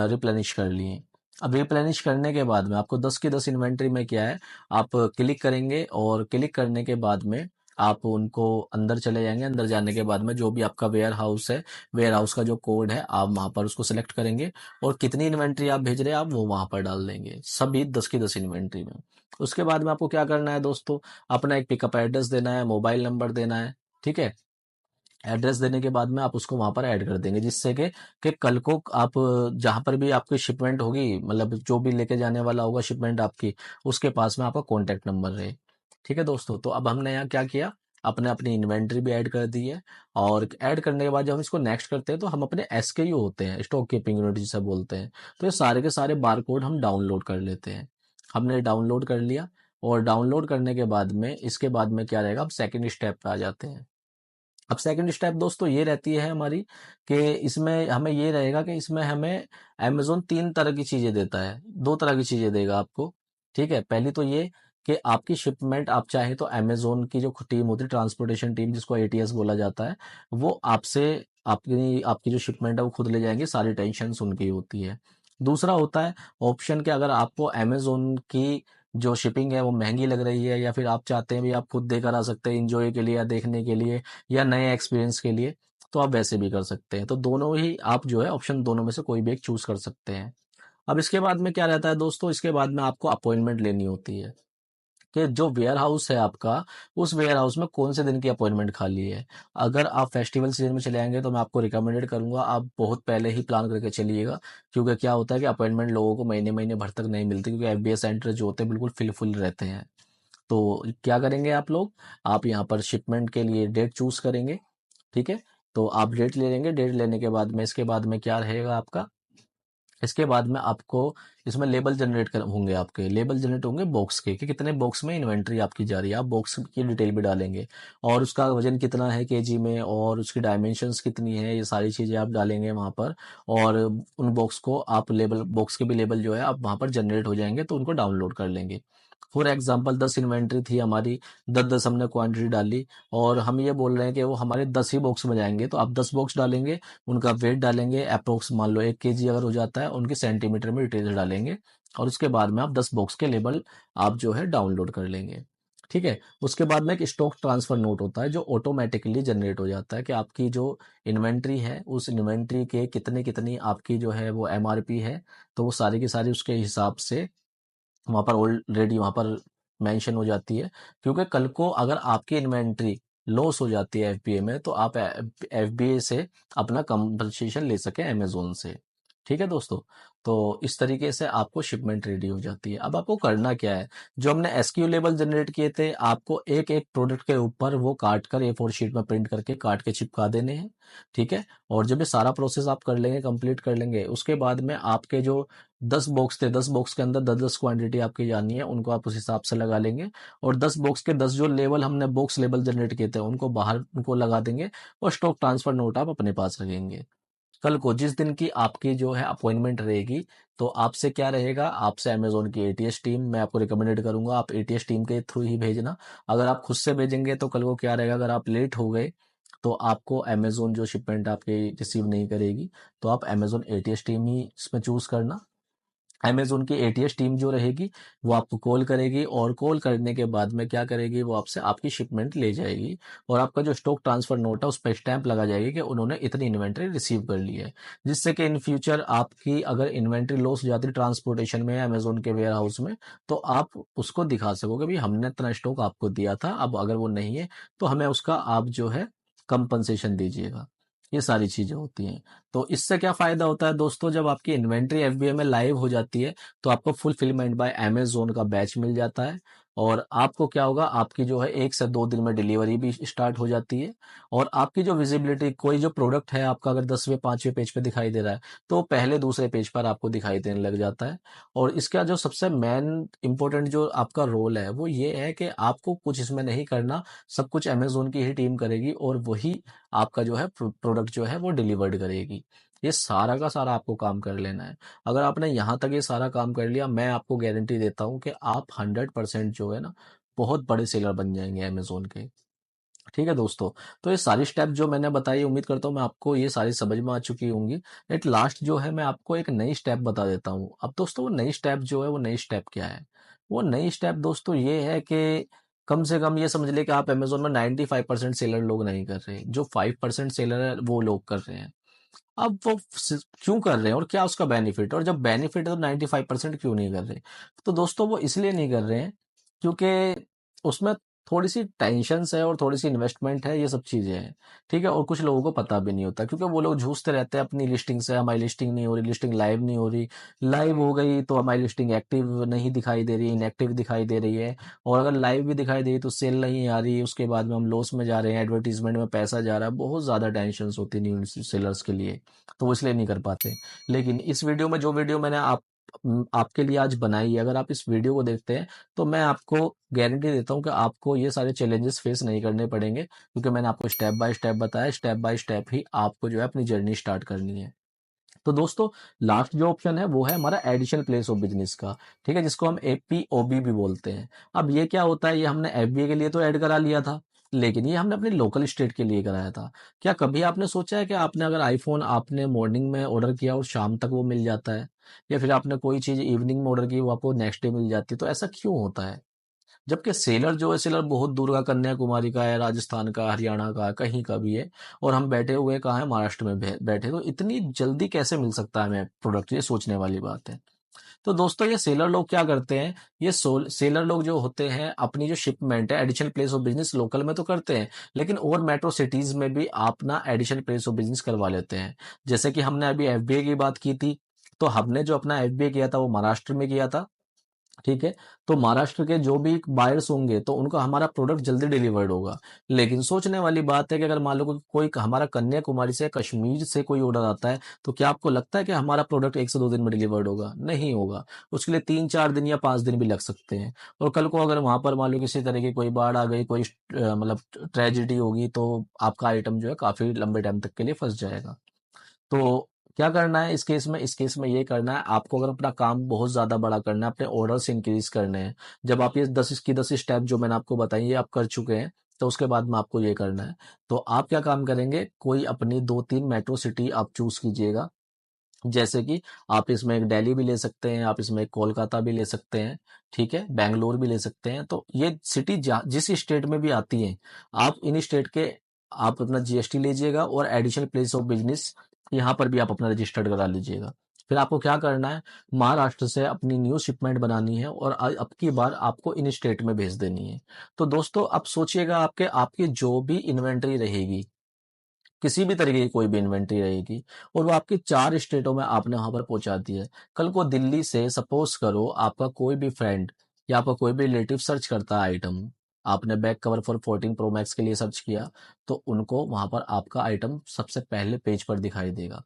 रिप्लेनिश कर ली है। अब रिप्लेनिश करने के बाद में आपको 10 की 10 इन्वेंट्री में क्या है, आप क्लिक करेंगे और क्लिक करने के बाद में आप उनको अंदर चले जाएंगे। अंदर जाने के बाद में जो भी आपका वेयर हाउस है, वेयर हाउस का जो कोड है आप वहां पर उसको सिलेक्ट करेंगे और कितनी इन्वेंट्री आप भेज रहे हैं आप वो वहां पर डाल देंगे, सभी 10 की 10 इन्वेंट्री में। उसके बाद में आपको क्या करना है दोस्तों, अपना एक पिकअप एड्रेस देना है, मोबाइल नंबर देना है। ठीक है, एड्रेस देने के बाद में आप उसको वहां पर ऐड कर देंगे, जिससे कि कल को आप जहां पर भी आपकी शिपमेंट होगी, मतलब जो भी लेके जाने वाला होगा शिपमेंट आपकी, उसके पास में आपका कॉन्टेक्ट नंबर रहे। ठीक है दोस्तों, तो अब हमने यहाँ क्या किया, अपने अपनी इन्वेंट्री भी ऐड कर दी है। और ऐड करने के बाद जब हम इसको नेक्स्ट करते हैं तो हम अपने SKU होते हैं, स्टॉक कीपिंग यूनिट जिसे बोलते हैं, तो ये सारे के सारे बारकोड हम डाउनलोड कर लेते हैं। हमने डाउनलोड कर लिया और डाउनलोड करने के बाद में इसके बाद में क्या रहेगा, अब सेकंड स्टेप पे आ जाते हैं। अब सेकंड स्टेप दोस्तों ये रहती है हमारी कि इसमें हमें ये रहेगा कि इसमें हमें अमेज़न 3 तरह की चीज़ें देता है, 2 तरह की चीज़ें देगा आपको, ठीक है? पहली तो ये कि आपकी शिपमेंट आप चाहे तो अमेज़न की जो टीम होती है, ट्रांसपोर्टेशन टीम जिसको एटीएस बोला जाता है, वो आपसे आपकी आपकी जो शिपमेंट है वो खुद ले जाएँगे, सारी टेंशन्स उनकी होती है। दूसरा होता है ऑप्शन कि अगर आपको अमेज़न की जो शिपिंग है वो महँगी लग रही है या फिर आप चाहते हैं भी आप खुद देकर आ सकते हैं एन्जॉय के लिए या देखने के लिए या नए एक्सपीरियंस के लिए, तो आप वैसे भी कर सकते हैं। तो दोनों ही आप जो है ऑप्शन दोनों में से कोई भी एक चूज़ कर सकते हैं। अब इसके बाद में क्या रहता है दोस्तों, इसके बाद में आपको अपॉइंटमेंट लेनी होती है कि जो वेयर हाउस है आपका, उस वेयर हाउस में कौन से दिन की अपॉइंटमेंट खाली है। अगर आप फेस्टिवल सीजन में चले आएँगे तो मैं आपको रिकमेंडेड करूँगा आप बहुत पहले ही प्लान करके चलिएगा, क्योंकि क्या होता है कि अपॉइंटमेंट लोगों को महीने-महीने भर तक नहीं मिलती क्योंकि एफबीए सेंटर जो होते हैं बिल्कुल फुल रहते हैं। तो क्या करेंगे आप लोग, आप यहाँ पर शिपमेंट के लिए डेट चूज़ करेंगे, ठीक है? तो आप डेट ले लेंगे, डेट लेने के बाद में इसके बाद में क्या रहेगा आपका, इसके बाद में आपको इसमें लेबल जनरेट कर होंगे आपके, लेबल जनरेट होंगे बॉक्स के कि कितने बॉक्स में इन्वेंट्री आपकी जा रही है। आप बॉक्स की डिटेल भी डालेंगे और उसका वज़न कितना है केजी में और उसकी डायमेंशंस कितनी है, ये सारी चीज़ें आप डालेंगे वहाँ पर और उन बॉक्स को आप लेबल बॉक्स के भी लेबल जो है आप वहाँ पर जनरेट हो जाएँगे तो उनको डाउनलोड कर लेंगे। फॉर एग्ज़ाम्पल 10 इन्वेंट्री थी हमारी, 10-10 हमने क्वांटिटी डाली और हम ये बोल रहे हैं कि वो हमारे 10 ही बॉक्स में जाएँगे, तो आप 10 बॉक्स डालेंगे, उनका वेट डालेंगे, अप्रोक्स मान लो 1 केजी अगर हो जाता है, उनके सेंटीमीटर में डिटेल्स डालेंगे और उसके बाद में आप 10 बॉक्स के लेबल आप जो है डाउनलोड कर लेंगे। ठीक है? उसके बाद में एक स्टॉक ट्रांसफर नोट होता है जो ऑटोमैटिकली जनरेट हो जाता है कि आपकी जो इन्वेंट्री है, उस इन्वेंट्री के कितनी-कितनी आपकी जो है वो एमआरपी है, तो वो सारी की सारी उसके हिसाब से वहाँ पर ऑलरेडी वहाँ पर मेंशन हो जाती है, क्योंकि कल को अगर आपकी इन्वेंट्री लॉस हो जाती है एफबीए में तो आप एफबीए से अपना कंपनसेशन ले सकें अमेजोन से। ठीक है दोस्तों, तो इस तरीके से आपको शिपमेंट रेडी हो जाती है। अब आपको करना क्या है, जो हमने एसक्यू लेबल जनरेट किए थे आपको एक एक प्रोडक्ट के ऊपर वो काट कर ए फोर शीट में प्रिंट करके काट के चिपका देने हैं। ठीक है, और जब ये सारा प्रोसेस आप कर लेंगे, कंप्लीट कर लेंगे, उसके बाद में आपके जो 10 बॉक्स थे, 10 बॉक्स के अंदर 10-10 क्वांटिटी आपकी जानी है, उनको आप उस हिसाब से लगा लेंगे और 10 बॉक्स के 10 जो लेवल हमने बॉक्स लेवल जनरेट किए थे, उनको बाहर उनको लगा देंगे और स्टॉक ट्रांसफर नोट आप अपने पास रखेंगे। कल को जिस दिन की आपकी जो है अपॉइंटमेंट रहेगी, तो आपसे क्या रहेगा, आपसे अमेज़न की एटीएस टीम मैं आपको रिकमेंडेड करूँगा, आप एटीएस टीम के थ्रू ही भेजना। अगर आप खुद से भेजेंगे तो कल को क्या रहेगा, अगर आप लेट हो गए, तो आपको अमेज़न जो शिपमेंट आपकी रिसीव नहीं करेगी, तो आप अमेज़न एटीएस टीम ही इसमें चूज़ करना। अमेज़न की एटीएस टीम जो रहेगी, वो आपको कॉल करेगी और कॉल करने के बाद में क्या करेगी, वो आपसे आपकी शिपमेंट ले जाएगी और आपका जो स्टॉक ट्रांसफर नोट है, उस पे स्टैम्प लगा जाएगी कि उन्होंने इतनी इन्वेंट्री रिसीव कर ली है। जिससे कि इन फ्यूचर आपकी अगर इन्वेंट्री लॉस हो जाती है ट्रांसपोर्टेशन में अमेज़न के वेयर हाउस में, तो आप उसको दिखा सकोगे, भई हमने इतना स्टॉक आपको दिया था, अब अगर वो नहीं है, तो हमें उसका आप जो है कंपनसेशन दीजिएगा। ये सारी चीज़ें होती हैं। तो इससे क्या फ़ायदा होता है दोस्तों, जब आपकी इन्वेंट्री एफबीए में लाइव हो जाती है, तो आपको फुलफिलमेंट बाय अमेज़न का बैच मिल जाता है और आपको क्या होगा, आपकी जो है 1 से 2 दिन में डिलीवरी भी स्टार्ट हो जाती है और आपकी जो विज़िबिलिटी कोई जो प्रोडक्ट है आपका अगर 10वें 5वें पेज पे दिखाई दे रहा है, तो पहले दूसरे पेज पर आपको दिखाई देने लग जाता है और इसका जो सबसे मेन इम्पोर्टेंट जो आपका रोल है, वो ये है कि आपको कुछ इसमें नहीं करना, सब कुछ अमेज़न की ही टीम करेगी और वही आपका जो है प्रोडक्ट जो है वो डिलीवर्ड करेगी। ये सारा का सारा आपको काम कर लेना है। अगर आपने यहाँ तक ये सारा काम कर लिया, मैं आपको गारंटी देता हूँ कि आप 100% जो है ना, बहुत बड़े सेलर बन जाएँगे अमेज़न के। ठीक है दोस्तों, तो ये सारी स्टेप जो मैंने बताई उम्मीद करता हूँ मैं आपको ये सारी समझ में आ चुकी होंगी। एट लास्ट जो है मैं आपको एक नई स्टेप बता देता हूँ। अब दोस्तों वो नई स्टेप जो है वो नई स्टेप क्या है? वो नई स्टेप दोस्तों ये है कि कम से कम ये समझ लें कि आप अमेज़न में 95% सेलर लोग नहीं कर रहे। जो 5% सेलर है वो लोग कर रहे हैं। अब वो क्यों कर रहे हैं और क्या उसका बेनिफिट है और जब बेनिफिट है तो 95% क्यों नहीं कर रहे? तो दोस्तों वो इसलिए नहीं कर रहे हैं क्योंकि उसमें थोड़ी सी टेंशन्स है और थोड़ी सी इन्वेस्टमेंट है, ये सब चीजें हैं। ठीक है, और कुछ लोगों को पता भी नहीं होता क्योंकि वो लोग जूझते रहते हैं अपनी लिस्टिंग से, हमारी लिस्टिंग नहीं हो रही, लिस्टिंग लाइव नहीं हो रही, लाइव हो गई तो हमारी लिस्टिंग एक्टिव नहीं दिखाई दे रही, इनएक्टिव दिखाई दे रही है और अगर लाइव भी दिखाई दे रही तो सेल नहीं आ रही, उसके बाद में हम लॉस में जा रहे हैं, एडवर्टीजमेंट में पैसा जा रहा है, बहुत ज्यादा टेंशन होती है न्यू सेलर्स के लिए, तो वो इसलिए नहीं कर पाते। लेकिन इस वीडियो में जो वीडियो मैंने आप आपके लिए आज बनाई है, अगर आप इस वीडियो को देखते हैं तो मैं आपको गारंटी देता हूँ कि आपको ये सारे चैलेंजेस फेस नहीं करने पड़ेंगे, क्योंकि मैंने आपको स्टेप बाय स्टेप बताया। स्टेप बाय स्टेप ही आपको जो है अपनी जर्नी स्टार्ट करनी है। तो दोस्तों, लास्ट जो ऑप्शन है वो है हमारा एडिशनल प्लेस ऑफ बिजनेस का। ठीक है, जिसको हम एपीओबी भी बोलते हैं। अब ये क्या होता है, ये हमने एफबीए के लिए तो ऐड करा लिया था, लेकिन ये हमने अपने लोकल स्टेट के लिए कराया था। क्या कभी आपने सोचा है कि आपने अगर आईफोन आपने मॉर्निंग में ऑर्डर किया और शाम तक वो मिल जाता है, या फिर आपने कोई चीज इवनिंग में ऑर्डर की वो आपको नेक्स्ट डे मिल जाती है? तो ऐसा क्यों होता है? जबकि सेलर जो है, सेलर बहुत दूर का, कन्याकुमारी का है, राजस्थान का, हरियाणा का, कहीं का भी है, और हम बैठे हुए कहाँ है, महाराष्ट्र में बैठे। तो इतनी जल्दी कैसे मिल सकता है हमें प्रोडक्ट? ये सोचने वाली बात है। तो दोस्तों, ये सेलर लोग क्या करते हैं, ये सेलर लोग जो होते हैं अपनी जो शिपमेंट है additional place of business local में तो करते हैं, लेकिन और मेट्रो सिटीज में भी अपना एडिशनल प्लेस ऑफ बिजनेस करवा लेते हैं। जैसे कि हमने अभी एफबीए की बात की थी, तो हमने जो अपना एफबीए किया था वो महाराष्ट्र में किया था। ठीक है, तो महाराष्ट्र के जो भी बायर्स होंगे तो उनको हमारा प्रोडक्ट जल्दी डिलीवर्ड होगा। लेकिन सोचने वाली बात है कि अगर मान लो कोई हमारा कन्याकुमारी से, कश्मीर से कोई ऑर्डर आता है, तो क्या आपको लगता है कि हमारा प्रोडक्ट 1 से 2 दिन में डिलीवर्ड होगा? नहीं होगा। उसके लिए 3-4 दिन या 5 दिन भी लग सकते हैं। और कल को अगर वहां पर मान लो किसी तरह की कोई बाढ़ आ गई, कोई मतलब ट्रेजिडी होगी, तो आपका आइटम जो है काफी लंबे टाइम तक के लिए फंस जाएगा। तो क्या करना है इस केस में? इस केस में ये करना है आपको, अगर अपना काम बहुत ज्यादा बड़ा करना है, अपने ऑर्डर्स इंक्रीज करने हैं, जब आप ये 10 स्टेप जो मैंने आपको बताई ये आप कर चुके हैं, तो उसके बाद में आपको ये करना है। तो आप क्या काम करेंगे, कोई अपनी 2-3 मेट्रो सिटी आप चूज कीजिएगा। जैसे कि आप इसमें एक दिल्ली भी ले सकते हैं, आप इसमें एक कोलकाता भी ले सकते हैं, ठीक है, बैंगलोर भी ले सकते हैं। तो ये सिटी जिस स्टेट में भी आती हैं, आप इन स्टेट के आप अपना जीएसटी लीजिएगा, और एडिशनल प्लेस ऑफ बिजनेस यहाँ पर भी आप अपना रजिस्टर्ड करा लीजिएगा। फिर आपको क्या करना है, महाराष्ट्र से अपनी न्यू शिपमेंट बनानी है और अब की बार आपको इन स्टेट में भेज देनी है। तो दोस्तों, अब सोचिएगा, आपके आपकी जो भी इन्वेंट्री रहेगी, किसी भी तरीके की कोई भी इन्वेंट्री रहेगी, और वो आपकी 4 स्टेटों में आपने वहां पर पहुंचा दी है। कल को दिल्ली से सपोज करो आपका कोई भी फ्रेंड या आपका कोई भी रिलेटिव सर्च करता है आइटम, आपने back cover for 14 pro max के लिए सर्च किया, तो उनको वहां पर आपका आइटम सबसे पहले पेज पर दिखाई देगा।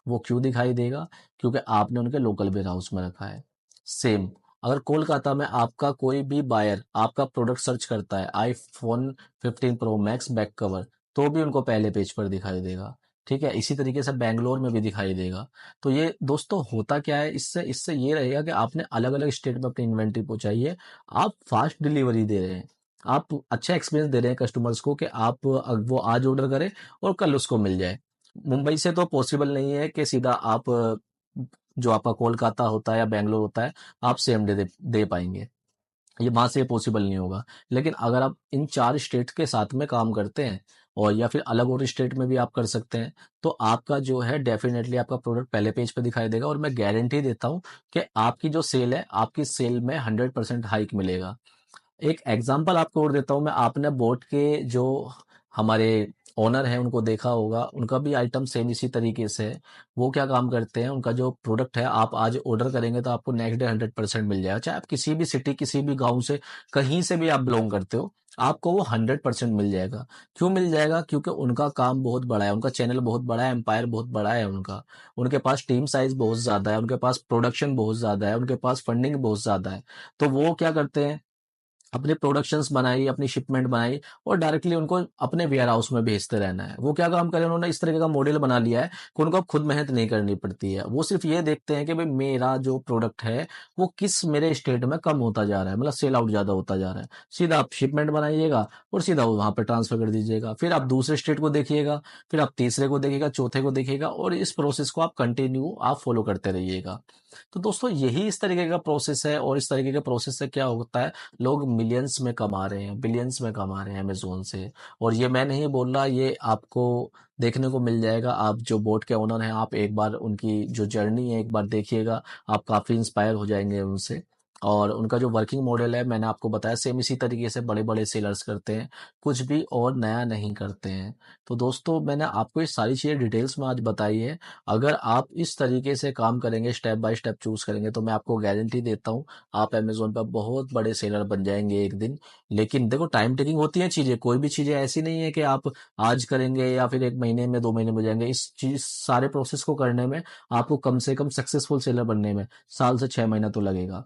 वो क्यों दिखाई देगा? क्योंकि आपने उनके लोकल वेयर हाउस में रखा है। सेम, अगर कोलकाता में आपका कोई भी बायर आपका प्रोडक्ट सर्च करता है iPhone 15 pro max back cover, तो भी उनको पहले पेज पर दिखाई देगा। ठीक है, इसी तरीके से बैंगलोर में भी दिखाई देगा। तो ये दोस्तों होता क्या है, इससे इससे ये रहेगा कि आपने अलग अलग स्टेट में अपनी इन्वेंट्री पहुंचाई है, आप फास्ट डिलीवरी दे रहे हैं, आप अच्छा एक्सपीरियंस दे रहे हैं कस्टमर्स को कि आप वो आज ऑर्डर करें और कल उसको मिल जाए। मुंबई से तो पॉसिबल नहीं है कि सीधा आप जो आपका कोलकाता होता है या बैंगलोर होता है, आप सेम डे दे पाएंगे, ये वहां से पॉसिबल नहीं होगा। लेकिन अगर आप इन 4 स्टेट के साथ में काम करते हैं, और या फिर अलग और स्टेट में भी आप कर सकते हैं, तो आपका जो है डेफिनेटली आपका प्रोडक्ट पहले पेज पे दिखाई देगा, और मैं गारंटी देता हूं कि आपकी जो सेल है, आपकी सेल में 100% हाइक मिलेगा। एक एग्जांपल आपको और देता हूं मैं, आपने बोट के जो हमारे ओनर हैं उनको देखा होगा, उनका भी आइटम सेम इसी तरीके से है। वो क्या काम करते हैं, उनका जो प्रोडक्ट है आप आज ऑर्डर करेंगे तो आपको नेक्स्ट डे 100% मिल जाएगा, चाहे आप किसी भी सिटी, किसी भी गांव से, कहीं से भी आप बिलोंग करते हो, आपको वो 100% मिल जाएगा। क्यों मिल जाएगा? क्योंकि उनका काम बहुत बड़ा है, उनका चैनल बहुत बड़ा है, एम्पायर बहुत बड़ा है उनका, उनके पास टीम साइज बहुत ज्यादा है, उनके पास प्रोडक्शन बहुत ज्यादा है, उनके पास फंडिंग बहुत ज्यादा है। तो वो क्या करते हैं, अपने प्रोडक्शंस बनाई, अपनी शिपमेंट बनाई, और डायरेक्टली उनको अपने वेयर हाउस में भेजते रहना है। वो क्या काम करें, उन्होंने इस तरीके का मॉडल बना लिया है कि उनको अब खुद मेहनत नहीं करनी पड़ती है। वो सिर्फ ये देखते हैं कि भाई मेरा जो प्रोडक्ट है वो किस मेरे स्टेट में कम होता जा रहा है, मतलब सेल आउट ज्यादा होता जा रहा है। सीधा आप शिपमेंट बनाइएगा और सीधा वो वहां पर ट्रांसफर कर दीजिएगा। फिर आप दूसरे स्टेट को देखिएगा, फिर आप तीसरे को देखिएगा, चौथे को देखिएगा, और इस प्रोसेस को आप कंटिन्यू आप फॉलो करते रहिएगा। तो दोस्तों, यही इस तरीके का प्रोसेस है, और इस तरीके के प्रोसेस से क्या होता है, लोग मिलियंस में कमा रहे हैं, बिलियंस में कमा रहे हैं अमेजोन से। और ये मैं नहीं बोल रहा, ये आपको देखने को मिल जाएगा। आप जो बोट के ओनर हैं, आप एक बार उनकी जो जर्नी है एक बार देखिएगा, आप काफी इंस्पायर हो जाएंगे उनसे। और उनका जो वर्किंग मॉडल है मैंने आपको बताया सेम इसी तरीके से बड़े-बड़े सेलर्स करते हैं, कुछ भी और नया नहीं करते हैं। तो दोस्तों मैंने आपको ये सारी चीज़ें डिटेल्स में आज बताई है, अगर आप इस तरीके से काम करेंगे, स्टेप बाय स्टेप चूज़ करेंगे तो मैं आपको गारंटी देता हूँ, आप अमेज़न पे बहुत बड़े सेलर बन जाएँगे एक दिन। लेकिन देखो टाइम टेकिंग होती हैं चीज़ें, कोई भी चीज़ें ऐसी नहीं है कि आप आज करेंगे या फिर 1 महीने में 2 महीने में हो जाएँगे। इस चीज़ सारे प्रोसेस को करने में आपको कम से कम सक्सेसफुल सेलर बनने में साल से 6 महीना तो लगेगा।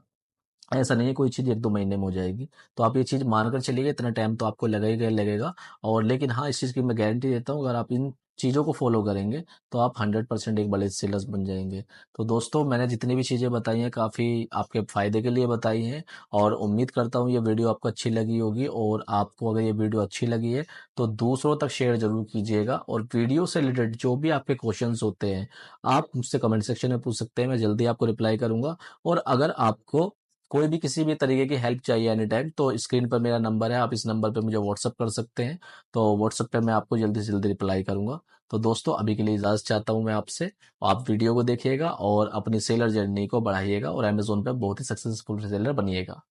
ऐसा नहीं है कोई चीज़ 1-2 महीने में हो जाएगी। तो आप ये चीज़ मानकर चलिए इतना टाइम तो आपको लगेगा ही लगेगा। और लेकिन हाँ, इस चीज़ की मैं गारंटी देता हूँ अगर आप इन चीज़ों को फ़ॉलो करेंगे तो आप 100% एक बड़े सेलर्स बन जाएँगे। तो दोस्तों मैंने जितनी भी चीज़ें बताई हैं काफ़ी आपके फ़ायदे के लिए बताई हैं और उम्मीद करता हूँ ये वीडियो आपको अच्छी लगी होगी और आपको अगर ये वीडियो अच्छी लगी है तो दूसरों तक शेयर ज़रूर कीजिएगा और वीडियो से रिलेटेड जो भी आपके क्वेश्चन्स होते हैं, आप मुझसे कमेंट सेक्शन में पूछ सकते हैं, मैं जल्दी आपको रिप्लाई करूँगा। और अगर आपको कोई भी किसी भी तरीके की हेल्प चाहिए एनी टाइम तो स्क्रीन पर मेरा नंबर है, आप इस नंबर पे मुझे व्हाट्सअप कर सकते हैं। तो व्हाट्सअप पे मैं आपको जल्दी से जल्दी रिप्लाई करूंगा। तो दोस्तों अभी के लिए इजाज़त चाहता हूं मैं आपसे। आप वीडियो को देखिएगा और अपनी सेलर जर्नी को बढ़ाइएगा और अमेज़न पे बहुत ही सक्सेसफुल सेलर बनिएगा।